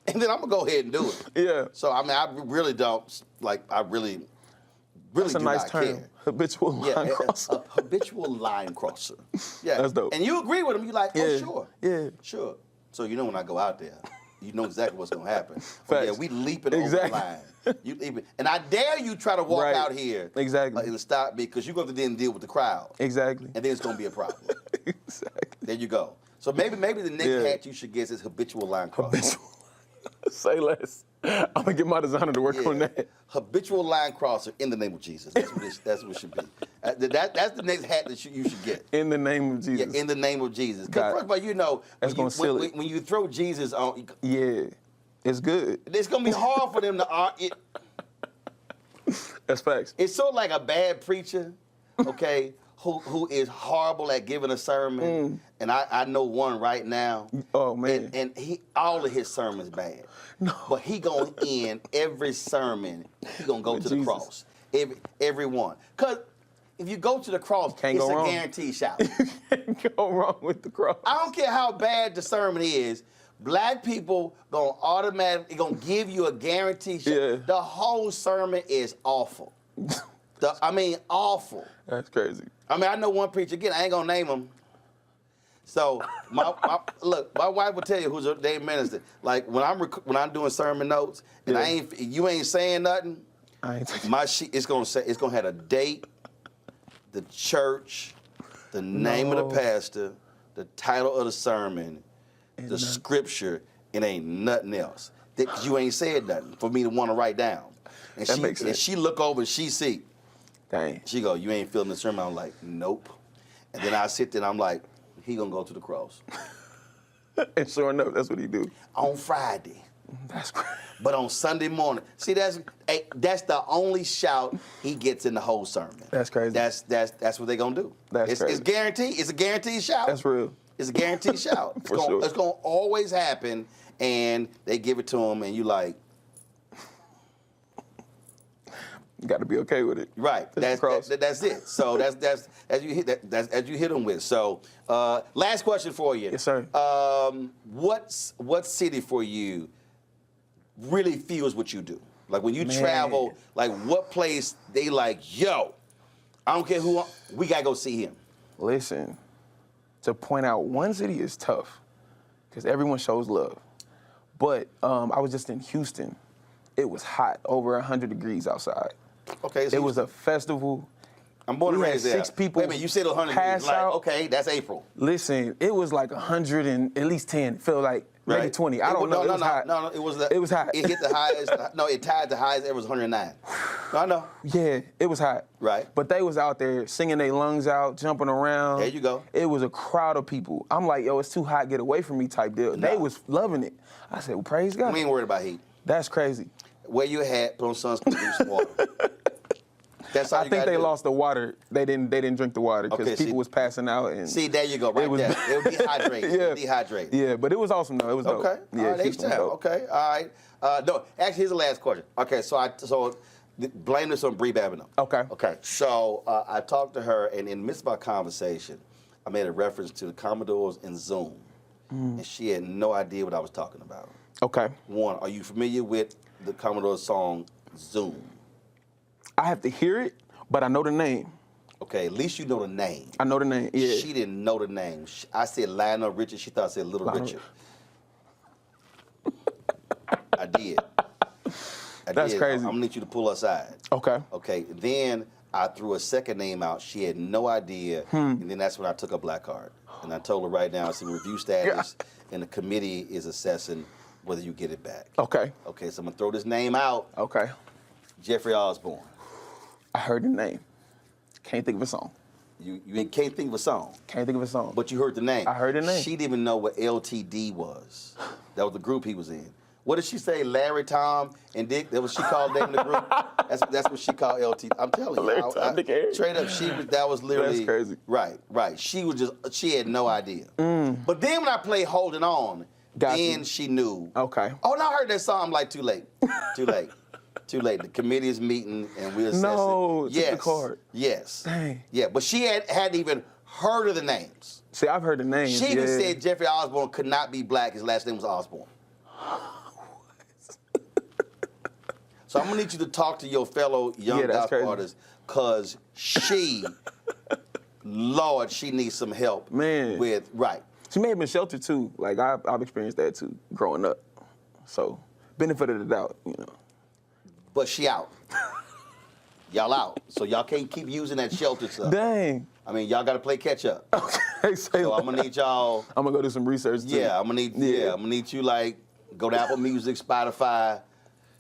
And then I'm going to go ahead and do it. Yeah. So, I mean, I really don't, like, I really That's a do nice not term. care. Habitual line crosser. A habitual line crosser. Yeah. That's dope. And you agree with him. You're like, oh, sure. Yeah. Sure. So, you know, when I go out there, you know exactly what's going to happen. Oh, yeah, we leaping over the line. You leaping. And I dare you try to walk out here and stop me, because you're going to then deal with the crowd. Exactly. And then it's going to be a problem. Exactly. There you go. So maybe the next hat you should get is habitual line crosser. Say less. I'm going to get my designer to work on that. Habitual line crosser in the name of Jesus. That's what it should be. That's the next hat that you should get. In the name of Jesus. Yeah, in the name of Jesus. Because first of all, you know, when you throw Jesus on... Yeah, it's good. It's going to be hard for them to argue. That's facts. It's sort of like a bad preacher, okay, who is horrible at giving a sermon. And I know one right now. Oh, man. And all of his sermons bad. No. But he going to end every sermon, he going to go to the cross. Every one. Because if you go to the cross, it's a guaranteed shout. You can't go wrong with the cross. I don't care how bad the sermon is. Black people going to automatically going to give you a guaranteed shout. Yeah. The whole sermon is awful. Awful. That's crazy. I mean, I know one preacher, again, I ain't going to name him. So, look, my wife will tell you who's a damn minister. Like, when I'm doing sermon notes, and you ain't saying nothing, my sheet, it's going to have a date, the church, the name of the pastor, the title of the sermon, the scripture, it ain't nothing else. That you ain't said nothing for me to want to write down. And she look over and she see. Dang. She go, you ain't feeling the sermon? I'm like, nope. And then I sit there and I'm like, he gonna go to the cross. And sure enough, that's what he do. On Friday. That's crazy. But on Sunday morning, see, that's the only shout he gets in the whole sermon. That's crazy. That's what they gonna do. That's crazy. It's guaranteed. It's a guaranteed shout. That's real. It's a guaranteed shout. It's gonna always happen, and they give it to him, and you like. You got to be okay with it. Right. That's it. So that's as you hit them with. So last question for you. Yes, sir. What city for you really feels what you do? Like when you travel, like what place they like, yo, I don't care who, we got to go see him. Listen, to point out one city is tough because everyone shows love. But I was just in Houston. It was hot, over 100 degrees outside. Okay. So it was a festival. I'm born and raised there. 6 people. Wait a minute, you said 100 degrees. Like, okay, that's April. Listen, it was like 100 and at least 10. It felt like maybe 20. I don't know. No, it was hot. No, it was hot. It hit the highest. No, it tied the highest. It was 109. No, I know. Yeah, it was hot. Right. But they was out there singing their lungs out, jumping around. There you go. It was a crowd of people. I'm like, yo, it's too hot. Get away from me type deal. No. They was loving it. I said, well, praise God. We ain't worried about heat. That's crazy. Wear your hat, put on sunscreen, drink some water. That's all I think they lost the water. They didn't drink the water because people was passing out. And see, there you go, right there. They were dehydrated. Yeah. Dehydrated. Yeah, but it was awesome though. It was dope. Okay. Yeah, all right, H-Town. Okay. All right. No, actually, here's the last question. Okay, so blame this on Bree Babineau. Okay. Okay. So I talked to her, and in the midst of our conversation, I made a reference to the Commodores and Zoom, and she had no idea what I was talking about. Okay. One, are you familiar with the Commodore song Zoom? I have to hear it, but I know the name. Okay, at least you know the name. I know the name, yeah. She didn't know the name. I said Lionel Richard. She thought I said Little Richard. I did. That's crazy. I'm going to need you to pull aside. Okay. Okay, then I threw a second name out. She had no idea, and then that's when I took a black card. And I told her right now it's in review status, and the committee is assessing whether you get it back. Okay. Okay, so I'm going to throw this name out. Okay. Jeffrey Osborne. I heard the name. Can't think of a song. You can't think of a song. Can't think of a song. But you heard the name. I heard the name. She didn't even know what LTD was. That was the group he was in. What did she say? Larry, Tom, and Dick? That was she called them in the group? That's what she called LT. I'm telling you. Larry, Tom, Dick, Harry. Straight up, that was literally. That's crazy. Right. She had no idea. But then when I played Holding On, then she knew. Okay. Oh, and I heard that song. I'm like, too late. Too late. The committee is meeting, and we'll assess it. Yes. The card. Yes. Dang. Yeah, but she hadn't even heard of the names. See, I've heard the names. She even said Jeffrey Osborne could not be black. His last name was Osborne. So I'm gonna need you to talk to your fellow young gospel artists, cause Lord, she needs some help. Man. With She may have been sheltered too. Like I've experienced that too, growing up. So benefit of the doubt, you know. But she out. Y'all out. So y'all can't keep using that shelter stuff. Dang. I mean, y'all got to play catch up. Okay, so I'm gonna need y'all. I'm gonna go do some research too. Yeah, I'm gonna need you like go to Apple Music, Spotify.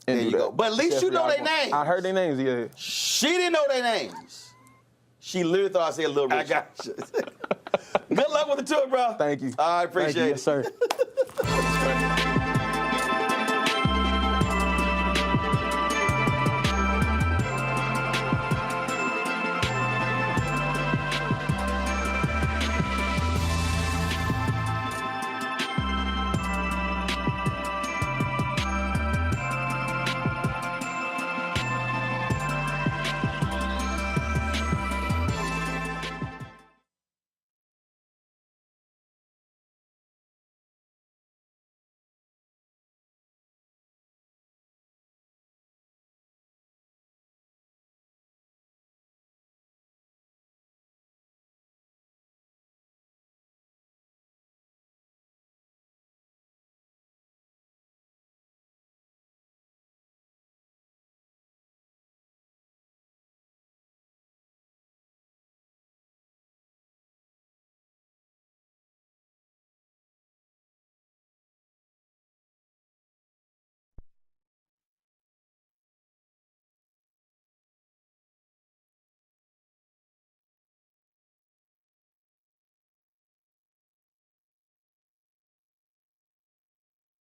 And there you go. But at least you know their names. I heard their names, yeah. She didn't know their names. She literally thought I said Little Richard. I got you. Good luck with the tour, bro. Thank you. I appreciate it. Yes, sir.